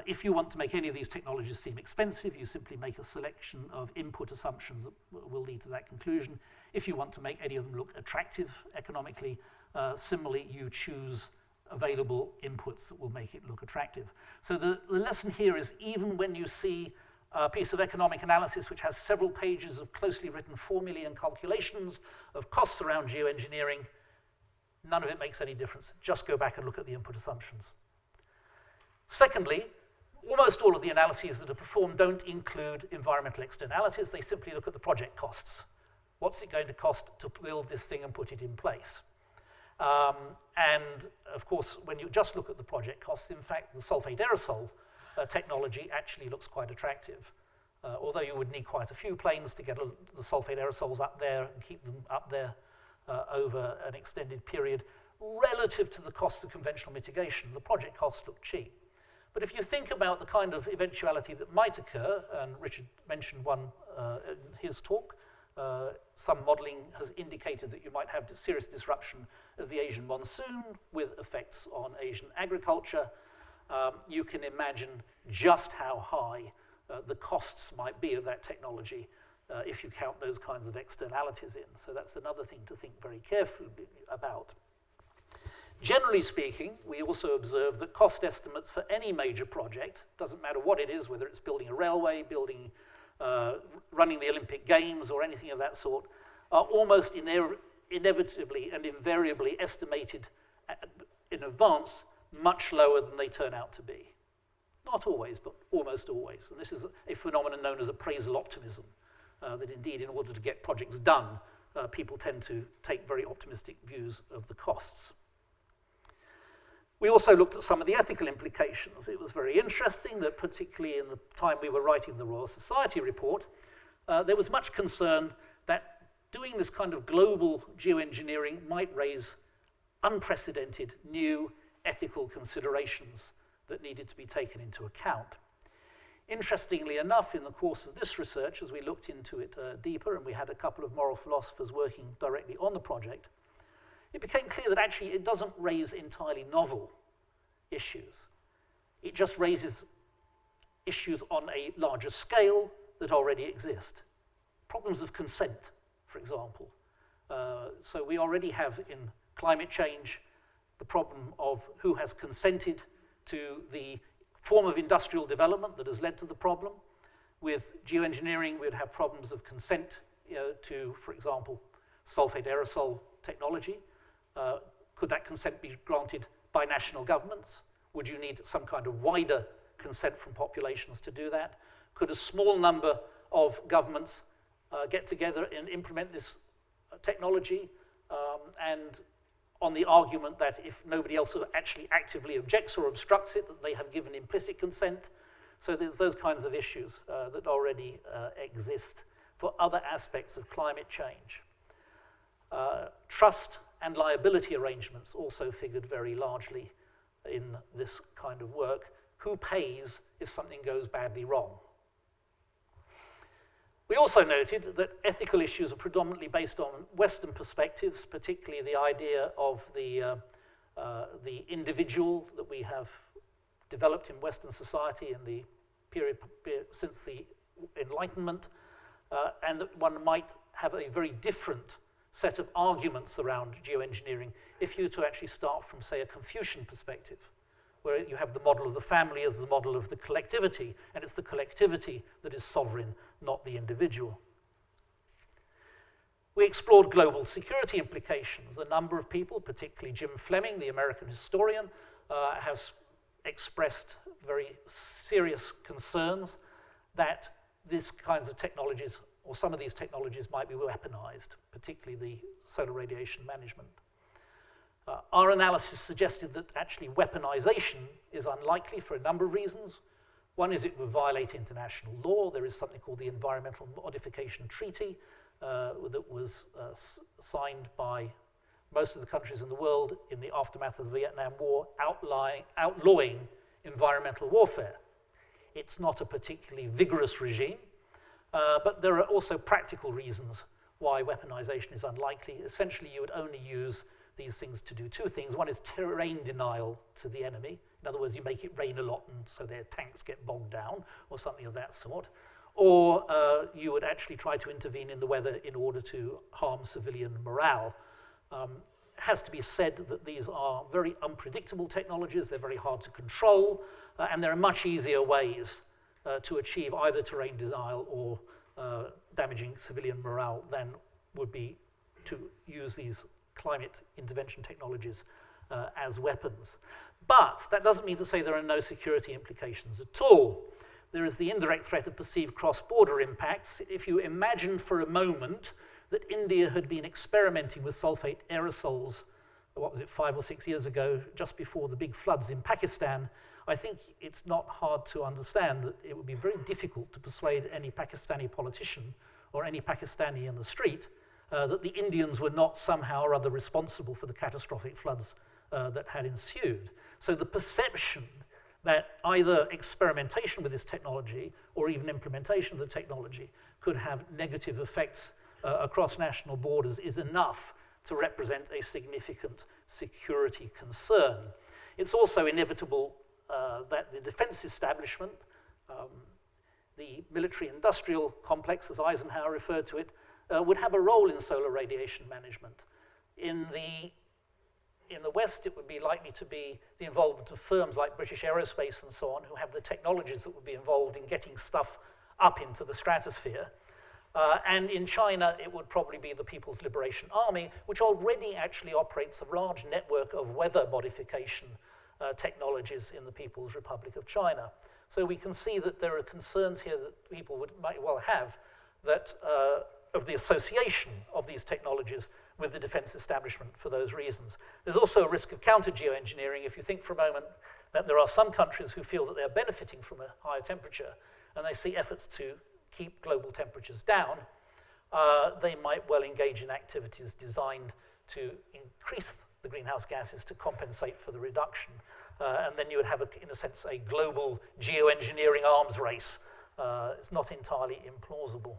If you want to make any of these technologies seem expensive, you simply make a selection of input assumptions that will lead to that conclusion. If you want to make any of them look attractive economically, similarly, you choose available inputs that will make it look attractive. So the lesson here is even when you see a piece of economic analysis which has several pages of closely written formulae and calculations of costs around geoengineering, none of it makes any difference. Just go back and look at the input assumptions. Secondly, almost all of the analyses that are performed don't include environmental externalities. They simply look at the project costs. What's it going to cost to build this thing and put it in place? And of course, when you just look at the project costs, in fact, the sulfate aerosol technology actually looks quite attractive. Although you would need quite a few planes to get the sulfate aerosols up there and keep them up there over an extended period, relative to the cost of conventional mitigation, the project costs look cheap. But if you think about the kind of eventuality that might occur, and Richard mentioned one in his talk, some modelling has indicated that you might have serious disruption of the Asian monsoon with effects on Asian agriculture. You can imagine just how high the costs might be of that technology if you count those kinds of externalities in. So that's another thing to think very carefully about. Generally speaking, we also observe that cost estimates for any major project, doesn't matter what it is, whether it's building a railway, running the Olympic Games or anything of that sort, are almost inevitably and invariably estimated in advance much lower than they turn out to be. Not always, but almost always. And this is a phenomenon known as appraisal optimism, that indeed in order to get projects done, people tend to take very optimistic views of the costs. We also looked at some of the ethical implications. It was very interesting that particularly in the time we were writing the Royal Society report, there was much concern that doing this kind of global geoengineering might raise unprecedented new ethical considerations that needed to be taken into account. Interestingly enough, in the course of this research, as we looked into it deeper, and we had a couple of moral philosophers working directly on the project, it became clear that actually it doesn't raise entirely novel issues. It just raises issues on a larger scale that already exist. Problems of consent, for example. So we already have in climate change the problem of who has consented to the form of industrial development that has led to the problem. With geoengineering, we'd have problems of consent to, for example, sulfate aerosol technology. Could that consent be granted by national governments? Would you need some kind of wider consent from populations to do that? Could a small number of governments get together and implement this technology, and on the argument that if nobody else actually actively objects or obstructs it, that they have given implicit consent? So there's those kinds of issues that already exist for other aspects of climate change. Trust and liability arrangements also figured very largely in this kind of work. Who pays if something goes badly wrong? We also noted that ethical issues are predominantly based on Western perspectives, particularly the idea of the individual that we have developed in Western society in the period since the Enlightenment, and that one might have a very different set of arguments around geoengineering if you were to actually start from, say, a Confucian perspective, where you have the model of the family as the model of the collectivity, and it's the collectivity that is sovereign, not the individual. We explored global security implications. A number of people, particularly Jim Fleming, the American historian, has expressed very serious concerns that these kinds of technologies, or some of these technologies, might be weaponized, particularly the solar radiation management. Our analysis suggested that actually weaponization is unlikely for a number of reasons. One is it would violate international law. There is something called the Environmental Modification Treaty that was signed by most of the countries in the world in the aftermath of the Vietnam War, outlawing environmental warfare. It's not a particularly vigorous regime, but there are also practical reasons why weaponization is unlikely. Essentially, you would only use these things to do two things. One is terrain denial to the enemy. In other words, you make it rain a lot and so their tanks get bogged down or something of that sort. Or you would actually try to intervene in the weather in order to harm civilian morale. It has to be said that these are very unpredictable technologies. They're very hard to control, and there are much easier ways to achieve either terrain denial or damaging civilian morale than would be to use these climate intervention technologies as weapons. But that doesn't mean to say there are no security implications at all. There is the indirect threat of perceived cross-border impacts. If you imagine for a moment that India had been experimenting with sulfate aerosols, what was it, 5 or 6 years ago, just before the big floods in Pakistan, I think it's not hard to understand that it would be very difficult to persuade any Pakistani politician or any Pakistani in the street that the Indians were not somehow or other responsible for the catastrophic floods that had ensued. So the perception that either experimentation with this technology or even implementation of the technology could have negative effects across national borders is enough to represent a significant security concern. It's also inevitable that the defense establishment, the military-industrial complex, as Eisenhower referred to it, would have a role in solar radiation management. In the West, it would be likely to be the involvement of firms like British Aerospace and so on, who have the technologies that would be involved in getting stuff up into the stratosphere. And in China, it would probably be the People's Liberation Army, which already actually operates a large network of weather modification technologies in the People's Republic of China. So we can see that there are concerns here that people might well have that of the association of these technologies with the defense establishment for those reasons. There's also a risk of counter-geoengineering if you think for a moment that there are some countries who feel that they're benefiting from a higher temperature and they see efforts to keep global temperatures down, they might well engage in activities designed to increase the greenhouse gases to compensate for the reduction. And then you would have, in a sense, a global geoengineering arms race. It's not entirely implausible.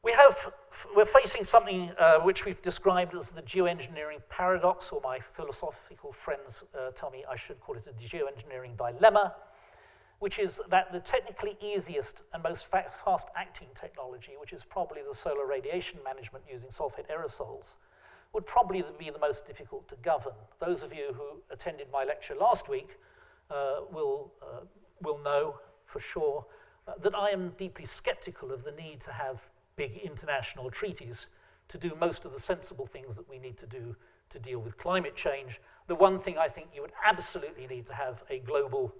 We're facing something which we've described as the geoengineering paradox, or my philosophical friends tell me I should call it a geoengineering dilemma, which is that the technically easiest and most fast-acting technology, which is probably the solar radiation management using sulfate aerosols, would probably be the most difficult to govern. Those of you who attended my lecture last week will know for sure that I am deeply skeptical of the need to have big international treaties to do most of the sensible things that we need to do to deal with climate change. The one thing I think you would absolutely need to have a global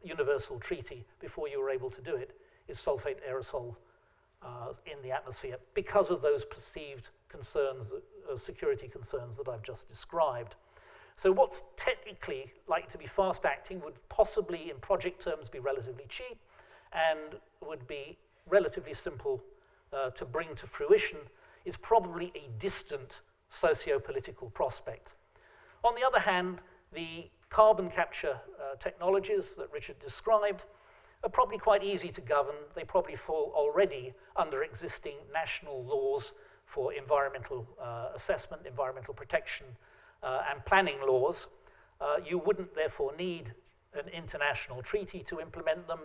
universal treaty before you were able to do it is sulfate aerosol in the atmosphere because of those perceived concerns, security concerns that I've just described. So what's technically like to be fast-acting would possibly, in project terms, be relatively cheap and would be relatively simple to bring to fruition is probably a distant socio-political prospect. On the other hand, the carbon capture technologies that Richard described are probably quite easy to govern. They probably fall already under existing national laws for environmental assessment, environmental protection, and planning laws. You wouldn't therefore need an international treaty to implement them,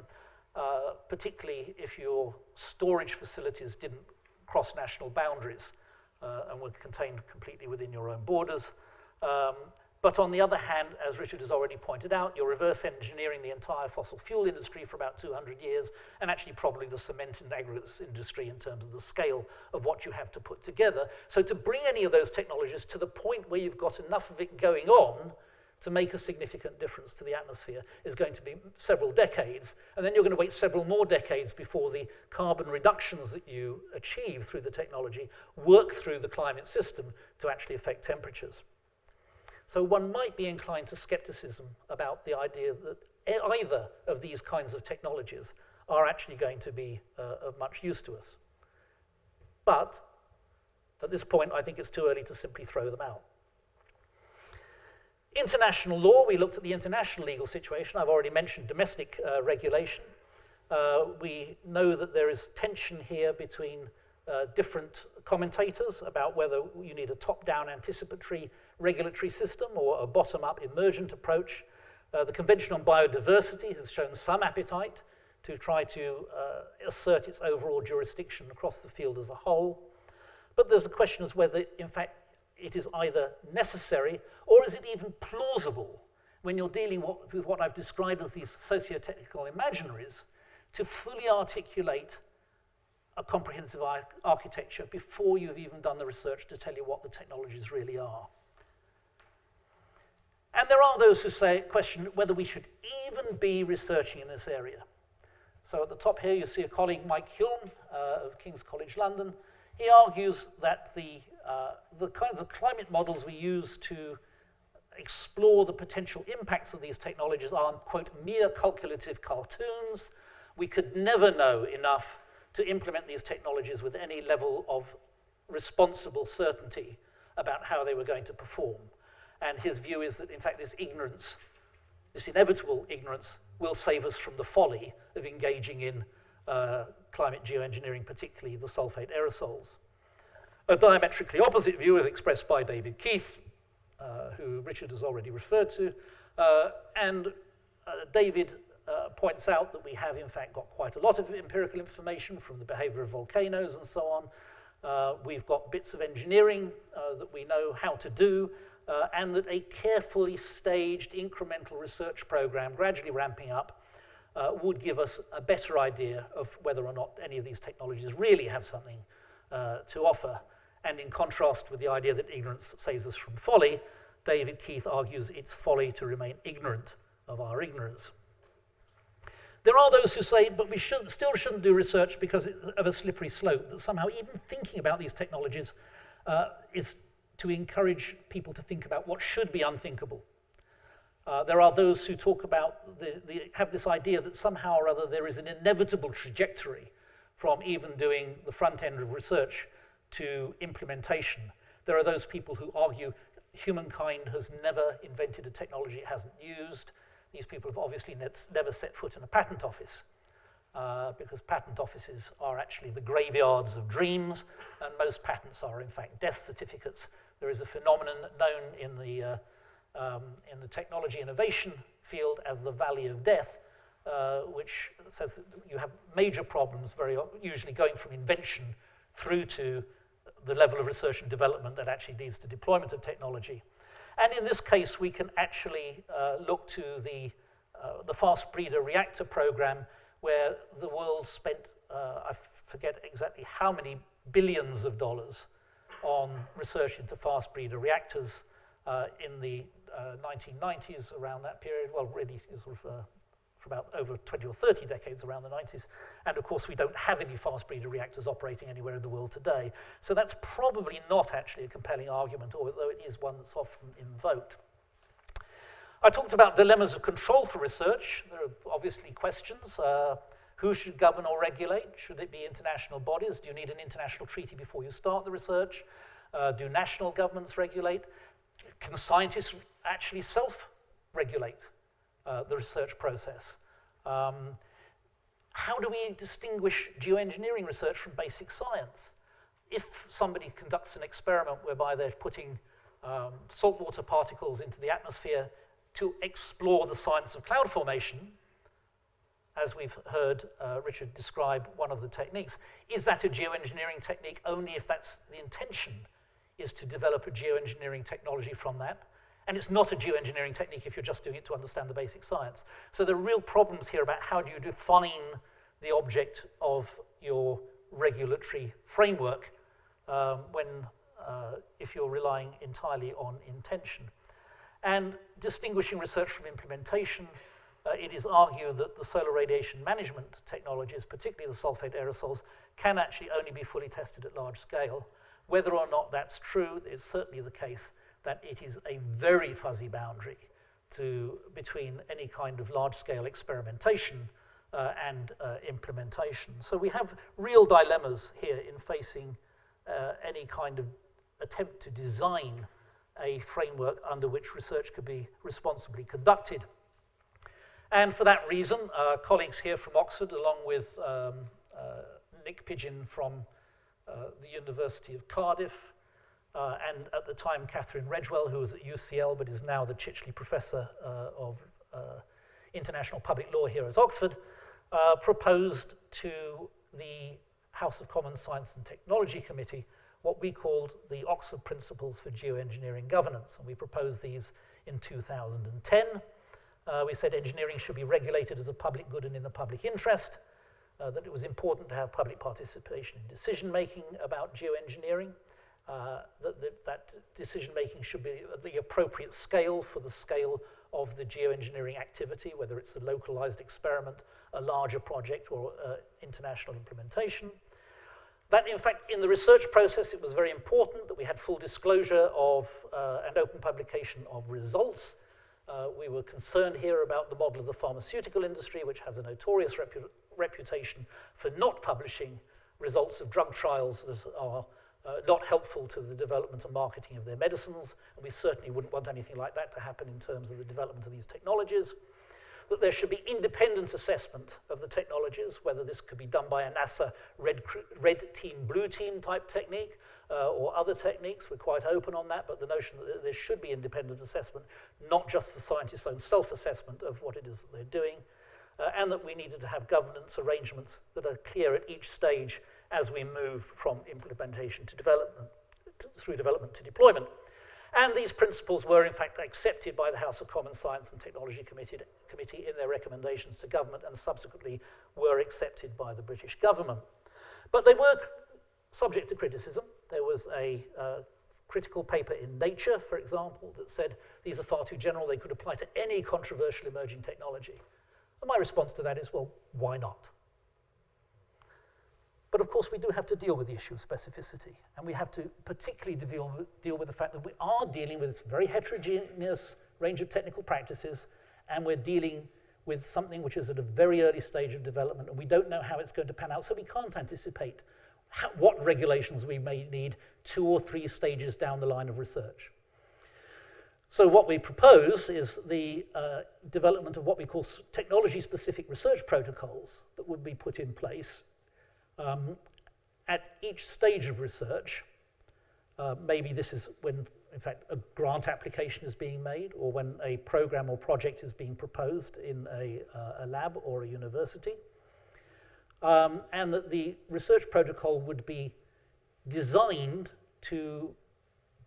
particularly if your storage facilities didn't cross national boundaries and were contained completely within your own borders. But on the other hand, as Richard has already pointed out, you're reverse engineering the entire fossil fuel industry for about 200 years, and actually probably the cement and aggregates industry in terms of the scale of what you have to put together. So to bring any of those technologies to the point where you've got enough of it going on to make a significant difference to the atmosphere is going to be several decades, and then you're going to wait several more decades before the carbon reductions that you achieve through the technology work through the climate system to actually affect temperatures. So one might be inclined to skepticism about the idea that either of these kinds of technologies are actually going to be of much use to us. But at this point, I think it's too early to simply throw them out. International law, we looked at the international legal situation. I've already mentioned domestic regulation. We know that there is tension here between different commentators about whether you need a top-down anticipatory regulatory system or a bottom-up emergent approach. The Convention on Biodiversity has shown some appetite to try to assert its overall jurisdiction across the field as a whole. But there's a question as whether, in fact, it is either necessary or is it even plausible when you're dealing with what I've described as these socio-technical imaginaries to fully articulate a comprehensive architecture before you've even done the research to tell you what the technologies really are. And there are those who question whether we should even be researching in this area. So at the top here you see a colleague, Mike Hulme, of King's College London. He argues that the kinds of climate models we use to explore the potential impacts of these technologies are, quote, mere calculative cartoons. We could never know enough to implement these technologies with any level of responsible certainty about how they were going to perform. And his view is that, in fact, this ignorance, this inevitable ignorance, will save us from the folly of engaging in climate geoengineering, particularly the sulfate aerosols. A diametrically opposite view is expressed by David Keith, who Richard has already referred to. David points out that we have, in fact, got quite a lot of empirical information from the behavior of volcanoes and so on. We've got bits of engineering that we know how to do, and that a carefully staged incremental research program, gradually ramping up, would give us a better idea of whether or not any of these technologies really have something to offer. And in contrast with the idea that ignorance saves us from folly, David Keith argues it's folly to remain ignorant of our ignorance. There are those who say, but we still shouldn't do research because of a slippery slope, that somehow even thinking about these technologies is to encourage people to think about what should be unthinkable. There are those who talk about, have this idea that somehow or other there is an inevitable trajectory from even doing the front end of research to implementation. There are those people who argue humankind has never invented a technology it hasn't used. These people have obviously never set foot in a patent office because patent offices are actually the graveyards of dreams, and most patents are in fact death certificates. There is a phenomenon known in the technology innovation field as the valley of death, which says that you have major problems usually going from invention through to the level of research and development that actually leads to deployment of technology. And in this case, we can actually look to the fast breeder reactor program, where the world spent, I forget exactly how many billions of dollars on research into fast breeder reactors in the 1990s, around that period. Well, really, sort of for about over 20 or 30 decades around the 90s. And of course, we don't have any fast breeder reactors operating anywhere in the world today. So that's probably not actually a compelling argument, although it is one that's often invoked. I talked about dilemmas of control for research. There are obviously questions. Who should govern or regulate? Should it be international bodies? Do you need an international treaty before you start the research? Do national governments regulate? Can scientists actually self-regulate the research process? How do we distinguish geoengineering research from basic science? If somebody conducts an experiment whereby they're putting saltwater particles into the atmosphere to explore the science of cloud formation, as we've heard Richard describe one of the techniques, is that a geoengineering technique only if that's the intention, is to develop a geoengineering technology from that? And it's not a geoengineering technique if you're just doing it to understand the basic science. So there are real problems here about how do you define the object of your regulatory framework if you're relying entirely on intention. And distinguishing research from implementation, it is argued that the solar radiation management technologies, particularly the sulfate aerosols, can actually only be fully tested at large scale. Whether or not that's true is certainly the case that it is a very fuzzy boundary between any kind of large-scale experimentation and implementation. So we have real dilemmas here in facing any kind of attempt to design a framework under which research could be responsibly conducted. And for that reason, colleagues here from Oxford, along with Nick Pidgeon from the University of Cardiff, and at the time Catherine Redgewell, who was at UCL but is now the Chichley Professor of International Public Law here at Oxford, proposed to the House of Commons Science and Technology Committee what we called the Oxford Principles for Geoengineering Governance, and we proposed these in 2010. We said engineering should be regulated as a public good and in the public interest, that it was important to have public participation in decision-making about geoengineering, that decision-making should be at the appropriate scale for the scale of the geoengineering activity, whether it's a localized experiment, a larger project, or international implementation. That, in fact, in the research process, it was very important that we had full disclosure of and open publication of results. We were concerned here about the model of the pharmaceutical industry, which has a notorious reputation for not publishing results of drug trials that are not helpful to the development and marketing of their medicines, and we certainly wouldn't want anything like that to happen in terms of the development of these technologies. That there should be independent assessment of the technologies, whether this could be done by a NASA red team, blue team type technique, or other techniques. We're quite open on that, but the notion that there should be independent assessment, not just the scientist's own self-assessment of what it is that they're doing, and that we needed to have governance arrangements that are clear at each stage as we move from implementation to development, through development to deployment. And these principles were in fact accepted by the House of Commons Science and Technology Committee in their recommendations to government, and subsequently were accepted by the British government. But they were subject to criticism. There was a critical paper in Nature, for example, that said these are far too general, they could apply to any controversial emerging technology. And my response to that is, well, why not? But of course, we do have to deal with the issue of specificity, and we have to particularly deal with the fact that we are dealing with this very heterogeneous range of technical practices, and we're dealing with something which is at a very early stage of development, and we don't know how it's going to pan out, so we can't anticipate what regulations we may need 2 or 3 stages down the line of research. So what we propose is the development of what we call technology-specific research protocols that would be put in place at each stage of research. Maybe this is when, in fact, a grant application is being made, or when a program or project is being proposed in a lab or a university. And that the research protocol would be designed to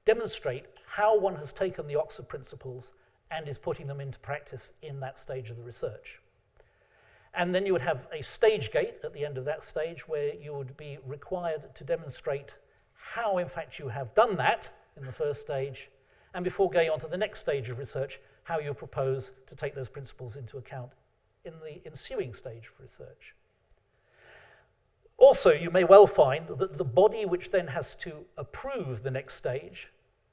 demonstrate how one has taken the Oxford principles and is putting them into practice in that stage of the research. And then you would have a stage gate at the end of that stage where you would be required to demonstrate how, in fact, you have done that in the first stage, and before going on to the next stage of research, how you propose to take those principles into account in the ensuing stage of research. Also, you may well find that the body which then has to approve the next stage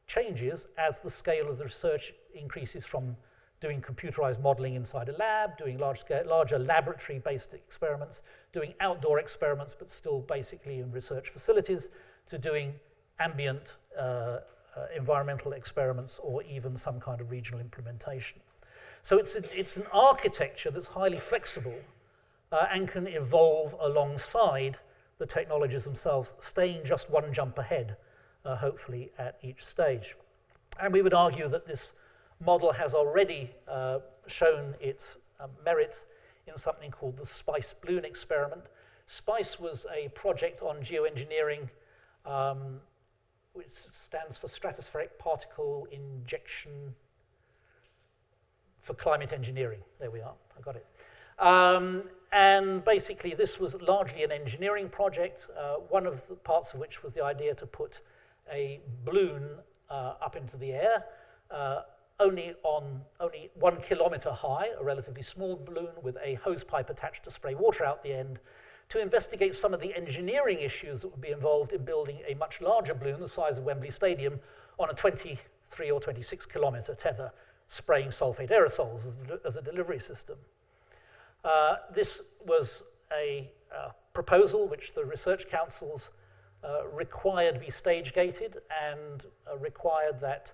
changes as the scale of the research increases from doing computerized modeling inside a lab, doing larger laboratory-based experiments, doing outdoor experiments, but still basically in research facilities, to doing ambient environmental experiments or even some kind of regional implementation. So it's an architecture that's highly flexible and can evolve alongside the technologies themselves, staying just one jump ahead, hopefully, at each stage. And we would argue that this model has already shown its merits in something called the SPICE balloon experiment. SPICE was a project on geoengineering, which stands for Stratospheric Particle Injection for Climate Engineering. There we are, I got it. And basically this was largely an engineering project, one of the parts of which was the idea to put a balloon up into the air, only 1 kilometer high, a relatively small balloon with a hose pipe attached to spray water out the end, to investigate some of the engineering issues that would be involved in building a much larger balloon the size of Wembley Stadium on a 23 or 26 kilometer tether, spraying sulfate aerosols as a delivery system. This was a proposal which the research councils required be stage-gated and required that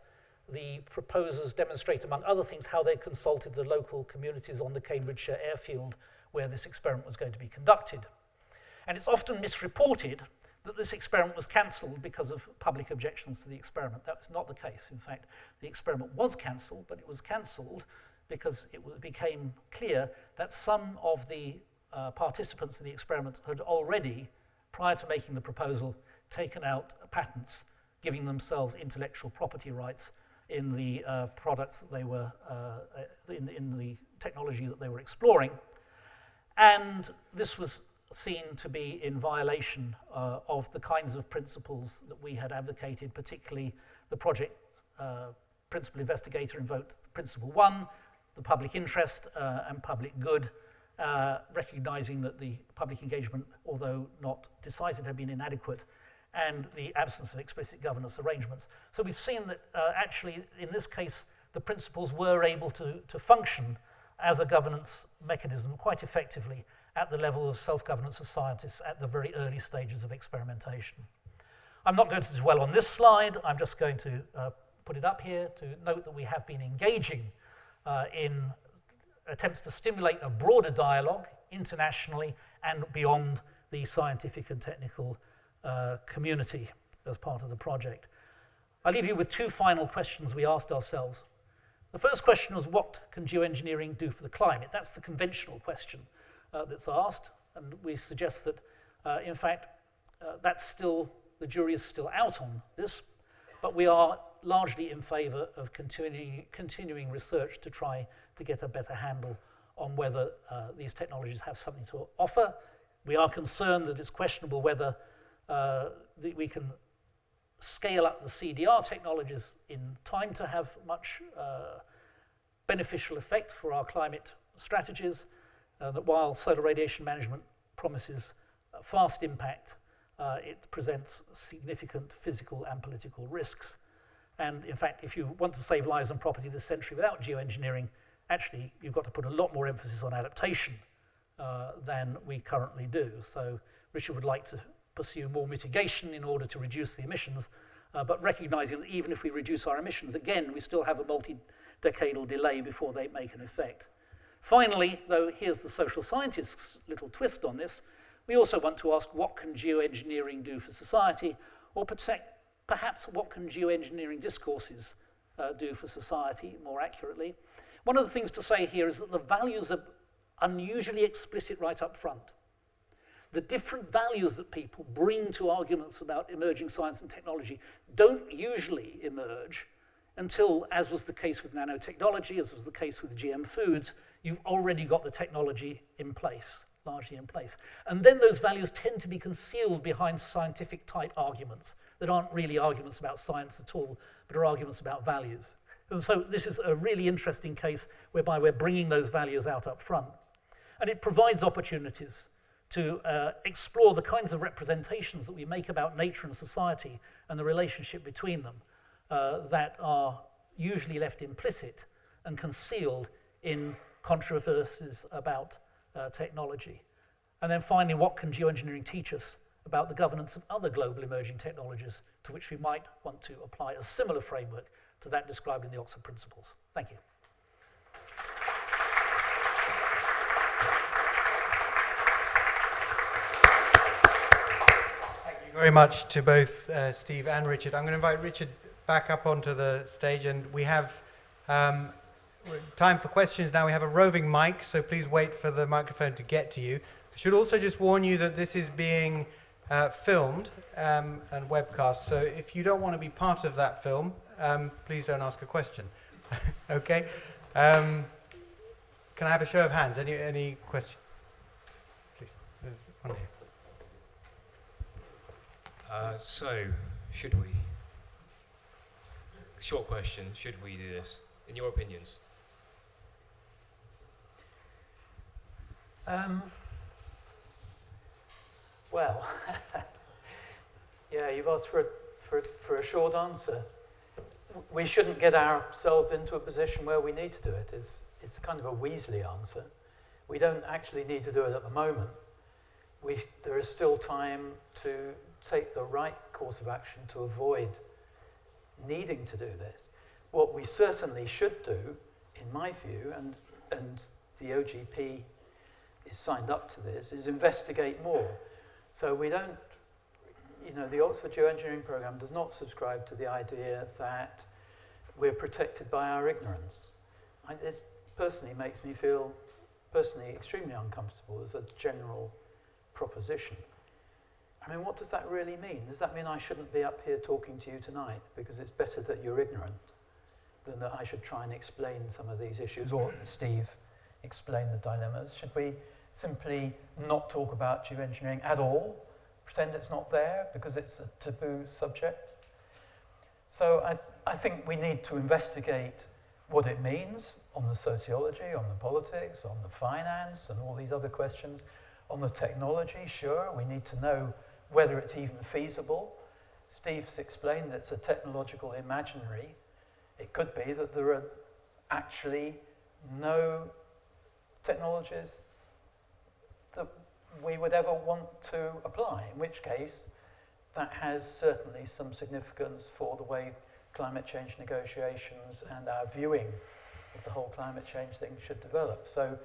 the proposers demonstrate, among other things, how they consulted the local communities on the Cambridgeshire airfield where this experiment was going to be conducted. And it's often misreported that this experiment was cancelled because of public objections to the experiment. That was not the case. In fact, the experiment was cancelled, but it was cancelled because it became clear that some of the participants in the experiment had already, prior to making the proposal, taken out patents, giving themselves intellectual property rights in the products that they were, in the technology that they were exploring. And this was seen to be in violation of the kinds of principles that we had advocated, particularly the project principal investigator invoked principle 1, the public interest and public good, recognizing that the public engagement, although not decisive, had been inadequate, and the absence of explicit governance arrangements. So we've seen that actually, in this case, the principles were able to function as a governance mechanism quite effectively at the level of self-governance of scientists at the very early stages of experimentation. I'm not going to dwell on this slide. I'm just going to put it up here to note that we have been engaging in attempts to stimulate a broader dialogue internationally and beyond the scientific and technical community as part of the project. I'll leave you with 2 final questions we asked ourselves. The first question was, what can geoengineering do for the climate? That's the conventional question that's asked, and we suggest that, in fact, that's still, the jury is still out on this, but we are largely in favour of continuing research to try to get a better handle on whether these technologies have something to offer. We are concerned that it's questionable whether we can scale up the CDR technologies in time to have much beneficial effect for our climate strategies. that while solar radiation management promises fast impact, it presents significant physical and political risks. And in fact, if you want to save lives and property this century without geoengineering, actually you've got to put a lot more emphasis on adaptation than we currently do. So Richard would like to pursue more mitigation in order to reduce the emissions, but recognizing that even if we reduce our emissions, again, we still have a multi-decadal delay before they make an effect. Finally, though, here's the social scientists' little twist on this. We also want to ask, what can geoengineering do for society, or perhaps what can geoengineering discourses do for society, more accurately? One of the things to say here is that the values are unusually explicit right up front. The different values that people bring to arguments about emerging science and technology don't usually emerge until, as was the case with nanotechnology, as was the case with GM foods, you've already got the technology in place, largely in place. And then those values tend to be concealed behind scientific type arguments that aren't really arguments about science at all, but are arguments about values. And so this is a really interesting case whereby we're bringing those values out up front. And it provides opportunities to explore the kinds of representations that we make about nature and society and the relationship between them that are usually left implicit and concealed in controversies about technology. And then finally, what can geoengineering teach us about the governance of other global emerging technologies to which we might want to apply a similar framework to that described in the Oxford Principles? Thank you. Thank you very much to both Steve and Richard. I'm going to invite Richard back up onto the stage, and we have time for questions now. We have a roving mic, so please wait for the microphone to get to you. I should also just warn you that this is being filmed and webcast, so if you don't want to be part of that film, please don't ask a question. Okay? Can I have a show of hands? Any question? Please, there's one here. So, should we? Short question, should we do this? In your opinions? Well, yeah, you've asked for a short answer. We shouldn't get ourselves into a position where we need to do it. It's kind of a Weasley answer. We don't actually need to do it at the moment. There is still time to take the right course of action to avoid needing to do this. What we certainly should do, in my view, and the OGP is signed up to this, is investigate more. So we don't, the Oxford Geoengineering Programme does not subscribe to the idea that we're protected by our ignorance. This personally makes me feel extremely uncomfortable as a general proposition. I mean, what does that really mean? Does that mean I shouldn't be up here talking to you tonight because it's better that you're ignorant than that I should try and explain some of these issues, or Steve explain the dilemmas? Should we simply not talk about geoengineering at all, pretend it's not there because it's a taboo subject? So I think we need to investigate what it means on the sociology, on the politics, on the finance, and all these other questions. On the technology, sure, we need to know whether it's even feasible. Steve's explained that it's a technological imaginary. It could be that there are actually no technologies that we would ever want to apply, in which case that has certainly some significance for the way climate change negotiations and our viewing of the whole climate change thing should develop. So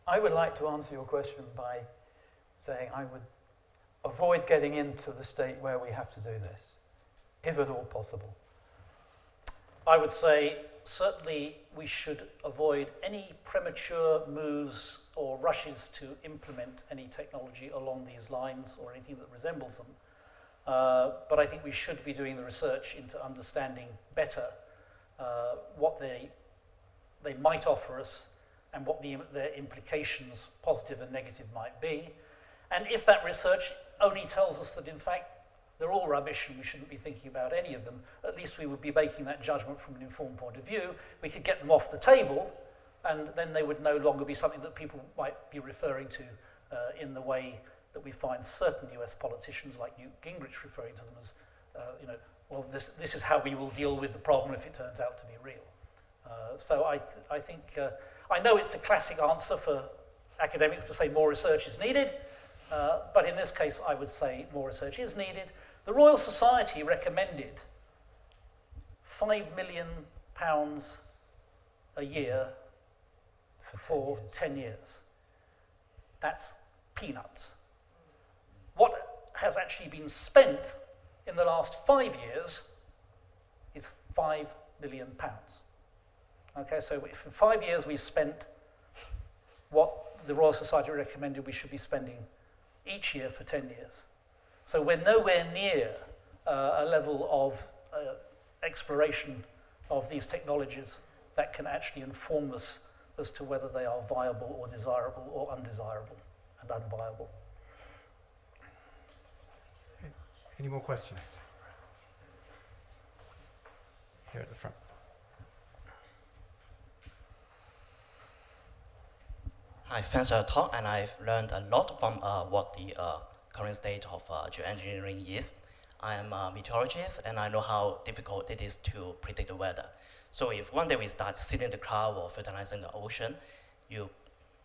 I would like to answer your question by saying I would avoid getting into the state where we have to do this, if at all possible. I would say certainly we should avoid any premature moves or rushes to implement any technology along these lines or anything that resembles them. But I think we should be doing the research into understanding better what they might offer us and what their implications, positive and negative, might be. And if that research only tells us that, in fact, they're all rubbish and we shouldn't be thinking about any of them, at least we would be making that judgment from an informed point of view. We could get them off the table, and then they would no longer be something that people might be referring to in the way that we find certain US politicians like Newt Gingrich referring to them as, well, this is how we will deal with the problem if it turns out to be real. So I think, I know it's a classic answer for academics to say more research is needed, but in this case I would say more research is needed. The Royal Society recommended £5 million a year for 10 years. That's peanuts. What has actually been spent in the last 5 years is £5 million. Okay, so if in 5 years we've spent what the Royal Society recommended we should be spending each year for 10 years. So we're nowhere near a level of exploration of these technologies that can actually inform us as to whether they are viable or desirable or undesirable and unviable. Any more questions? Here at the front. Hi, thanks for the talk, and I've learned a lot from what the current state of geoengineering is. I am a meteorologist, and I know how difficult it is to predict the weather. So if one day we start seeding the cloud or fertilizing the ocean, you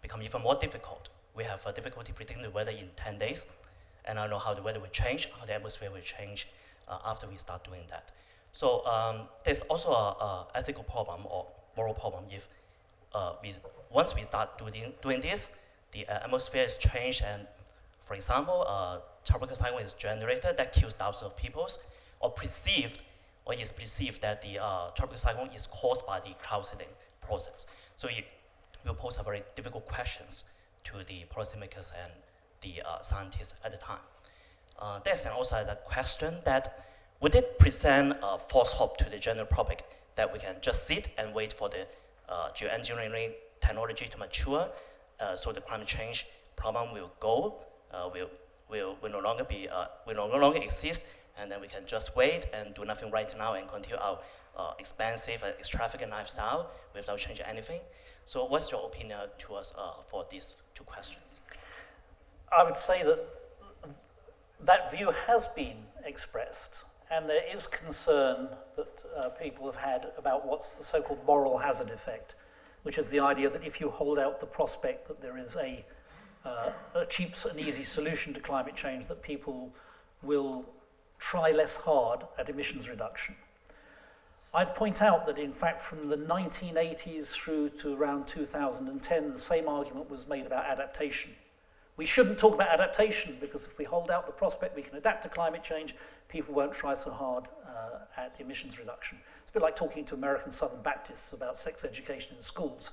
become even more difficult. We have difficulty predicting the weather in 10 days, and I know how the weather will change, how the atmosphere will change after we start doing that. So there's also an ethical problem or moral problem if once we start doing this, the atmosphere is changed, and for example, a tropical cyclone is generated that kills thousands of people, or is perceived that the tropical cyclone is caused by the cloud seeding process. So it will pose a very difficult questions to the policymakers and the scientists at the time. There's also the question that would it present a false hope to the general public that we can just sit and wait for the geoengineering technology to mature, so the climate change problem will go, will no longer exist, and then we can just wait and do nothing right now and continue our expensive and extravagant lifestyle without changing anything. So what's your opinion to us for these two questions? I would say that that view has been expressed, and there is concern that people have had about what's the so-called moral hazard effect, which is the idea that if you hold out the prospect that there is a cheap and easy solution to climate change, that people will try less hard at emissions reduction. I'd point out that in fact from the 1980s through to around 2010, the same argument was made about adaptation. We shouldn't talk about adaptation because if we hold out the prospect we can adapt to climate change, people won't try so hard at emissions reduction. It's a bit like talking to American Southern Baptists about sex education in schools.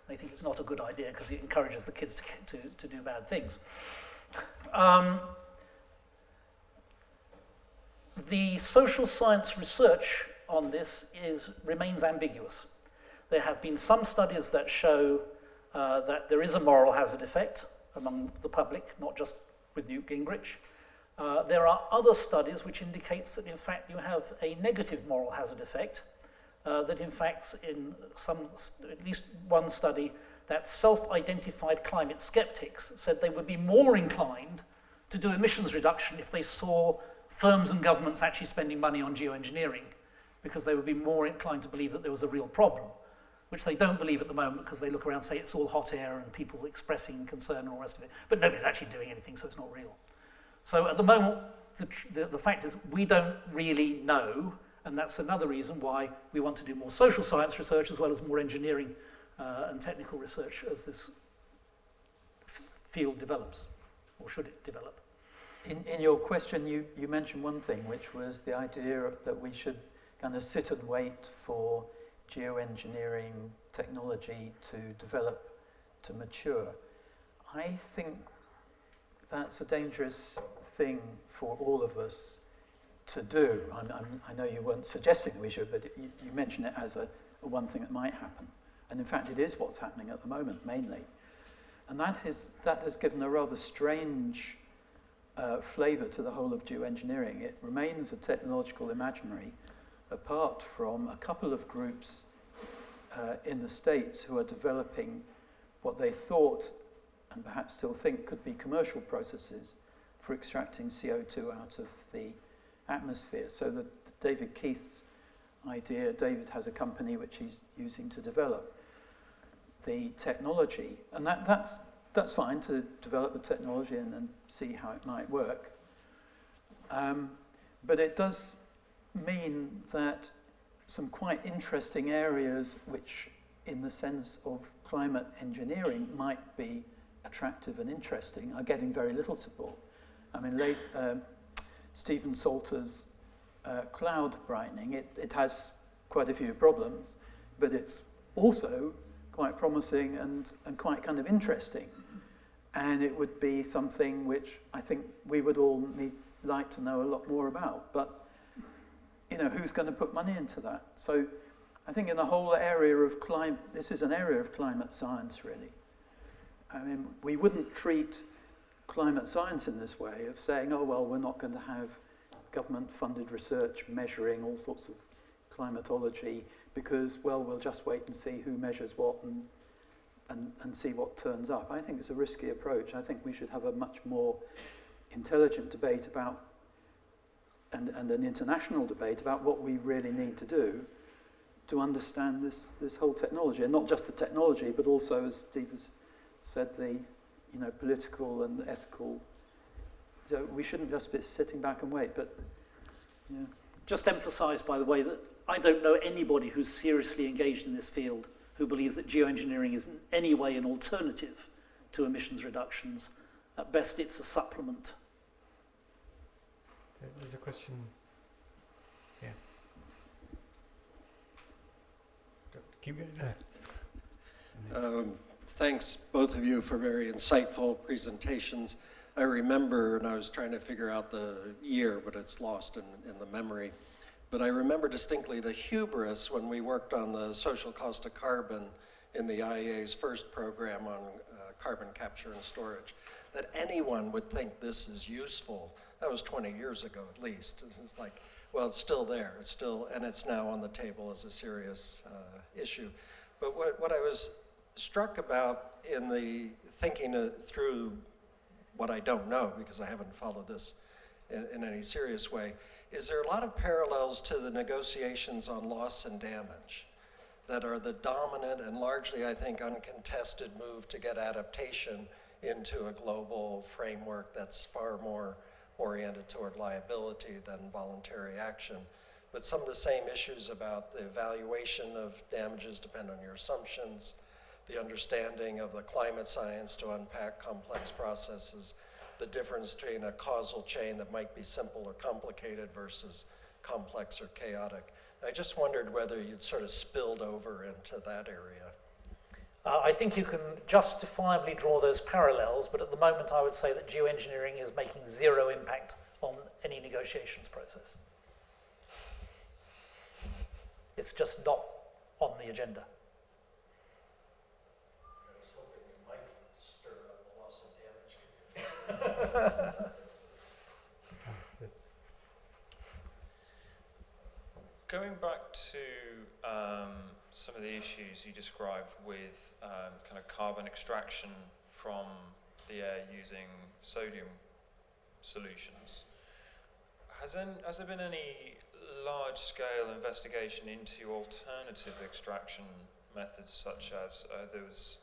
They think it's not a good idea because it encourages the kids to do bad things. The social science research on this remains ambiguous. There have been some studies that show that there is a moral hazard effect among the public, not just with Newt Gingrich. There are other studies which indicates that in fact you have a negative moral hazard effect, that in fact in at least one study that self-identified climate skeptics said they would be more inclined to do emissions reduction if they saw firms and governments actually spending money on geoengineering, because they would be more inclined to believe that there was a real problem, which they don't believe at the moment because they look around and say it's all hot air and people expressing concern and all the rest of it, but nobody's actually doing anything, so it's not real. So at the moment, the fact is we don't really know, and that's another reason why we want to do more social science research as well as more engineering and technical research as this field develops, or should it develop. In your question, you mentioned one thing, which was the idea that we should kind of sit and wait for geoengineering technology to develop, to mature. I think that's a dangerous thing for all of us to do. I know you weren't suggesting we should, but you mentioned it as a one thing that might happen. And in fact, it is what's happening at the moment, mainly. And that has given a rather strange flavour to the whole of geoengineering. It remains a technological imaginary apart from a couple of groups in the States who are developing what they thought and perhaps still think could be commercial processes for extracting CO2 out of the atmosphere. So the David Keith's idea, David has a company which he's using to develop the technology, and that's fine to develop the technology and see how it might work. But it does mean that some quite interesting areas which, in the sense of climate engineering, might be attractive and interesting are getting very little support. I mean, Stephen Salter's cloud brightening, it has quite a few problems, but it's also quite promising and quite kind of interesting. And it would be something which I think we would all like to know a lot more about. But, you know, who's going to put money into that? So I think in the whole area of climate, this is an area of climate science, really. I mean, we wouldn't treat climate science in this way of saying, oh, well, we're not going to have government-funded research measuring all sorts of climatology because, well, we'll just wait and see who measures what and see what turns up. I think it's a risky approach. I think we should have a much more intelligent debate about, and an international debate about what we really need to do to understand this whole technology, and not just the technology, but also, as Steve has said, the political and ethical. So we shouldn't just be sitting back and wait, but yeah. Just emphasise, by the way, that I don't know anybody who's seriously engaged in this field who believes that geoengineering is in any way an alternative to emissions reductions. At best, it's a supplement. There's a question. Yeah. Keep going. Thanks, both of you, for very insightful presentations. I remember, and I was trying to figure out the year, but it's lost in the memory. But I remember distinctly the hubris when we worked on the social cost of carbon in the IEA's first program on carbon capture and storage, that anyone would think this is useful. That was 20 years ago at least. It's like, well, it's still there. It's still, and it's now on the table as a serious issue. But what I was struck about in the thinking through what I don't know, because I haven't followed this in any serious way, is there a lot of parallels to the negotiations on loss and damage that are the dominant and largely, I think, uncontested move to get adaptation into a global framework that's far more oriented toward liability than voluntary action. But some of the same issues about the evaluation of damages depend on your assumptions, the understanding of the climate science to unpack complex processes, the difference between a causal chain that might be simple or complicated versus complex or chaotic. I just wondered whether you'd sort of spilled over into that area. I think you can justifiably draw those parallels, but at the moment I would say that geoengineering is making zero impact on any negotiations process. It's just not on the agenda. Going back to some of the issues you described with kind of carbon extraction from the air using sodium solutions, has there been any large-scale investigation into alternative extraction methods, such as there was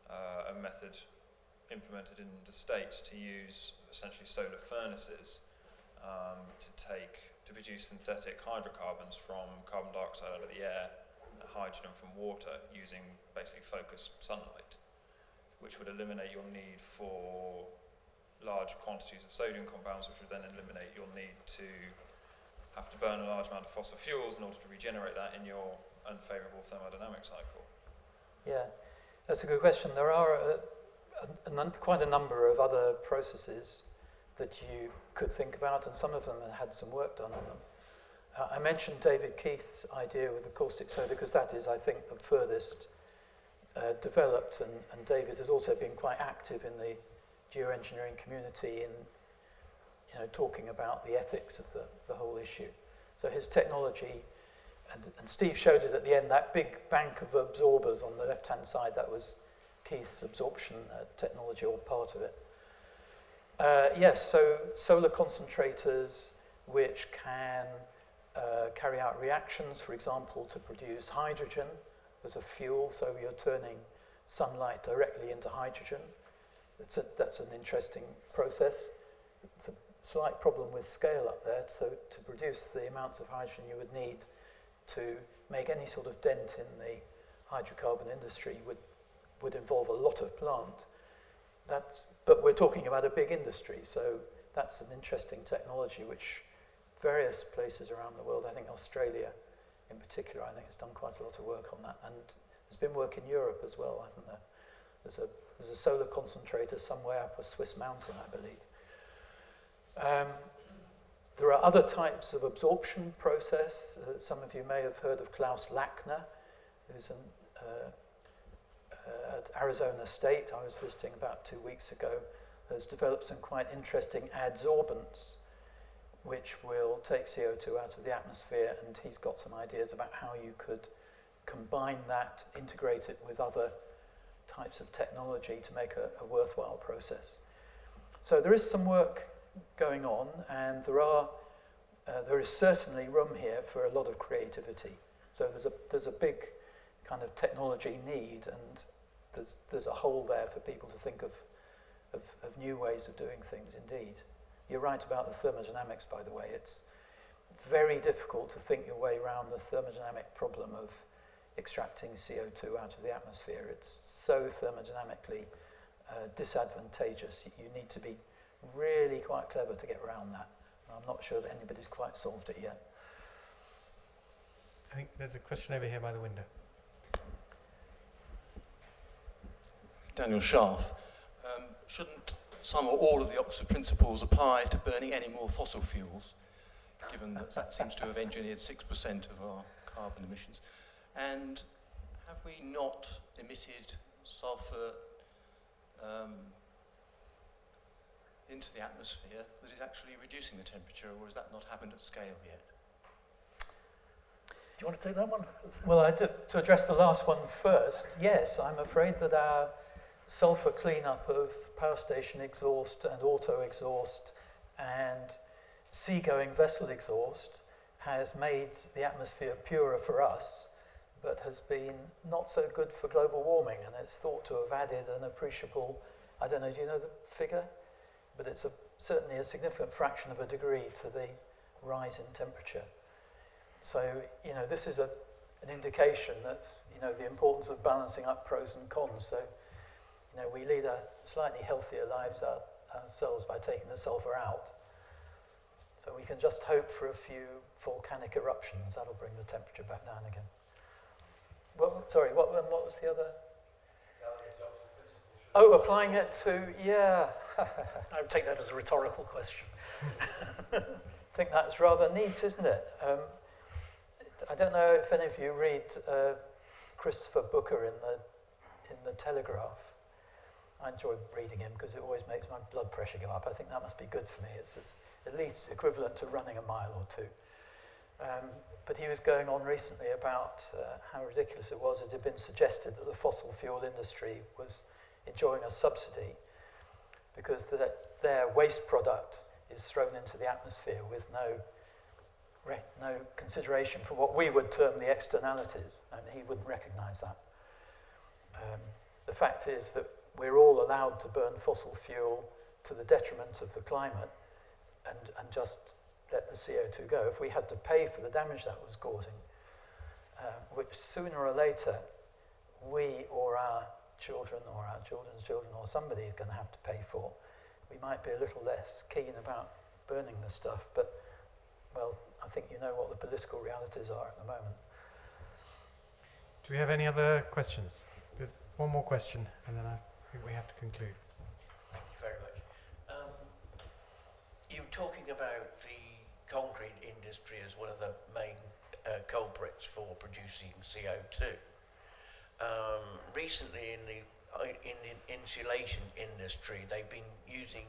a method implemented in the States to use essentially solar furnaces to produce synthetic hydrocarbons from carbon dioxide out of the air and hydrogen from water using basically focused sunlight, which would eliminate your need for large quantities of sodium compounds, which would then eliminate your need to have to burn a large amount of fossil fuels in order to regenerate that in your unfavorable thermodynamic cycle. Yeah, that's a good question. There are quite a number of other processes that you could think about, and some of them had some work done on them. I mentioned David Keith's idea with the caustic soda because that is, I think, the furthest developed, and David has also been quite active in the geoengineering community in talking about the ethics of the whole issue. So his technology and Steve showed it at the end, that big bank of absorbers on the left-hand side, that was Keith's absorption technology, or part of it. Yes, so solar concentrators which can carry out reactions, for example, to produce hydrogen as a fuel, so you're turning sunlight directly into hydrogen. That's an interesting process. It's a slight problem with scale up there, so to produce the amounts of hydrogen you would need to make any sort of dent in the hydrocarbon industry would involve a lot of plant. But we're talking about a big industry, so that's an interesting technology which various places around the world, I think Australia in particular, I think has done quite a lot of work on that, and there's been work in Europe as well, hasn't there? There's a solar concentrator somewhere up a Swiss mountain, I believe. There are other types of absorption process. Some of you may have heard of Klaus Lackner, who's at Arizona State. I was visiting about 2 weeks ago. Has developed some quite interesting adsorbents, which will take CO2 out of the atmosphere, and he's got some ideas about how you could combine that, integrate it with other types of technology to make a worthwhile process. So there is some work going on, and there is certainly room here for a lot of creativity. So there's a big kind of technology need, and there's a hole there for people to think of new ways of doing things indeed. You're right about the thermodynamics, by the way. It's very difficult to think your way around the thermodynamic problem of extracting CO2 out of the atmosphere. It's so thermodynamically disadvantageous. You need to be really quite clever to get around that. And I'm not sure that anybody's quite solved it yet. I think there's a question over here by the window. Daniel Scharf. Shouldn't some or all of the Oxford principles apply to burning any more fossil fuels, given that that seems to have engineered 6% of our carbon emissions? And have we not emitted sulphur into the atmosphere that is actually reducing the temperature, or has that not happened at scale yet? Do you want to take that one? Well, to address the last one first, yes, I'm afraid that our sulphur cleanup of power station exhaust and auto exhaust and seagoing vessel exhaust has made the atmosphere purer for us, but has been not so good for global warming, and it's thought to have added an appreciable, I don't know, do you know the figure? But it's certainly a significant fraction of a degree to the rise in temperature. So, this is an indication that, the importance of balancing up pros and cons. So, we lead a slightly healthier lives ourselves by taking the sulphur out. So we can just hope for a few volcanic eruptions. That'll bring the temperature back down again. What was the other? Oh, applying it to, yeah. I would take that as a rhetorical question. I think that's rather neat, isn't it? I don't know if any of you read Christopher Booker in the Telegraph. I enjoy reading him because it always makes my blood pressure go up. I think that must be good for me. It's at least equivalent to running a mile or two. But he was going on recently about how ridiculous it was. It had been suggested that the fossil fuel industry was enjoying a subsidy because their waste product is thrown into the atmosphere with no consideration for what we would term the externalities, and he wouldn't recognize that. The fact is that we're all allowed to burn fossil fuel to the detriment of the climate and just let the CO2 go. If we had to pay for the damage that was causing, which sooner or later we or our children or our children's children or somebody is going to have to pay for, we might be a little less keen about burning the stuff. But, well, I think you know what the political realities are at the moment. Do we have any other questions? There's one more question, and then I think we have to conclude. Thank you very much. You were talking about the concrete industry as one of the main culprits for producing CO2. Recently in the insulation industry, they've been using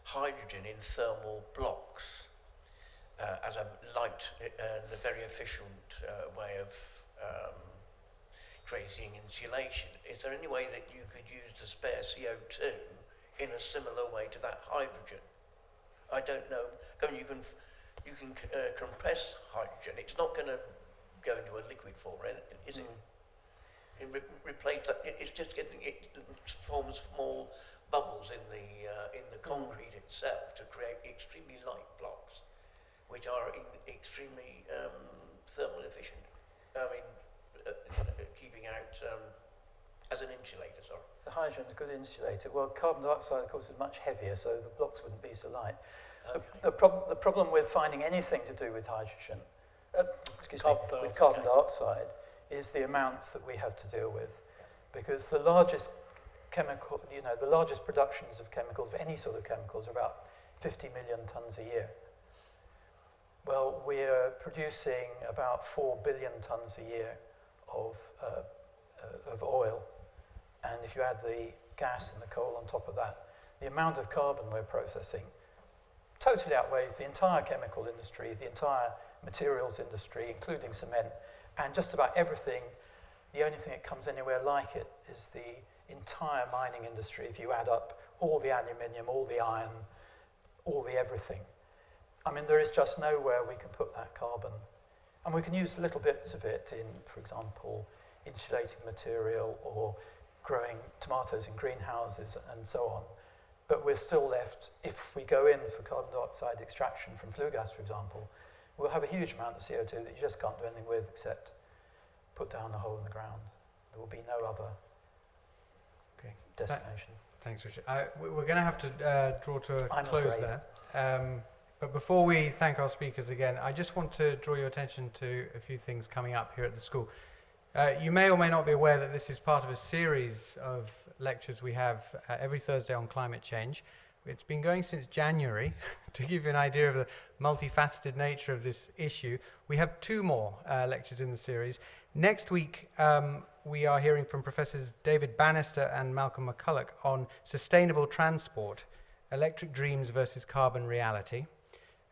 hydrogen in thermal blocks. as a light and a very efficient way of creating insulation. Is there any way that you could use the spare CO2 in a similar way to that hydrogen? I don't know. You can compress hydrogen. It's not going to go into a liquid form, is it? Replace that. It's just it forms small bubbles in the concrete itself to create extremely light blocks, which are extremely thermal efficient. I mean, keeping out as an insulator. Sorry. The hydrogen is a good insulator. Well, carbon dioxide, of course, is much heavier, so the blocks wouldn't be so light. Okay. The problem with finding anything to do with hydrogen, with carbon dioxide, is the amounts that we have to deal with, because the largest chemical, the largest productions of chemicals, of any sort of chemicals, are about 50 million tons a year. Well, we're producing about 4 billion tons a year of oil, and if you add the gas and the coal on top of that, the amount of carbon we're processing totally outweighs the entire chemical industry, the entire materials industry, including cement, and just about everything. The only thing that comes anywhere like it is the entire mining industry, if you add up all the aluminium, all the iron, all the everything. I mean, there is just nowhere we can put that carbon. And we can use little bits of it in, for example, insulating material or growing tomatoes in greenhouses and so on. But we're still left, if we go in for carbon dioxide extraction from flue gas, for example, we'll have a huge amount of CO2 that you just can't do anything with except put down a hole in the ground. There will be no other destination. Thanks, Richard. We're going to have to draw to a close afraid. there. But before we thank our speakers again, I just want to draw your attention to a few things coming up here at the school. You may or may not be aware that this is part of a series of lectures we have every Thursday on climate change. It's been going since January. To give you an idea of the multifaceted nature of this issue, we have 2 more lectures in the series. Next week, we are hearing from Professors David Bannister and Malcolm McCulloch on sustainable transport, electric dreams versus carbon reality.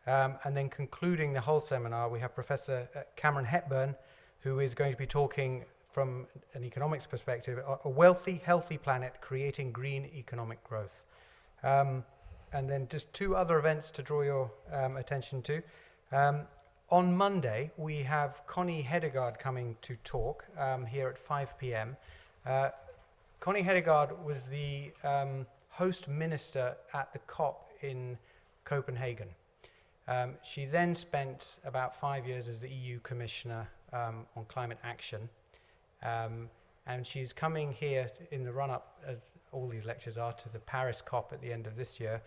And then concluding the whole seminar, we have Professor Cameron Hepburn, who is going to be talking from an economics perspective, a wealthy, healthy planet creating green economic growth. And then just 2 other events to draw your attention to. On Monday, we have Connie Hedegaard coming to talk here at 5 p.m. Connie Hedegaard was the host minister at the COP in Copenhagen. She then spent about 5 years as the EU Commissioner on climate action. And she's coming here in the run-up, as all these lectures are, to the Paris COP at the end of this year,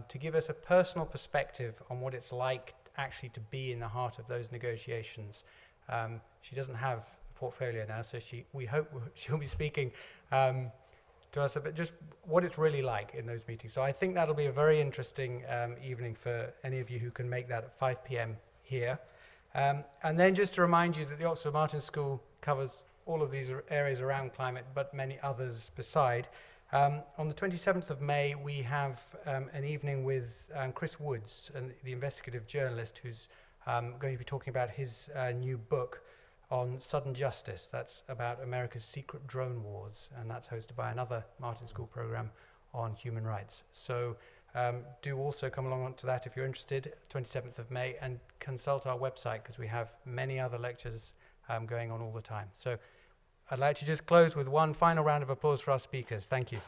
to give us a personal perspective on what it's like actually to be in the heart of those negotiations. She doesn't have a portfolio now, so we hope she'll be speaking to us about just what it's really like in those meetings. So I think that'll be a very interesting evening for any of you who can make that at 5 p.m. here. And then just to remind you that the Oxford Martin School covers all of these areas around climate, but many others beside. On the 27th of May, we have an evening with Chris Woods, the investigative journalist, who's going to be talking about his new book on sudden justice. That's about America's secret drone wars, and that's hosted by another Martin School program on human rights. So do also come along to that if you're interested, 27th of May, and consult our website because we have many other lectures going on all the time. So I'd like to just close with one final round of applause for our speakers. Thank you.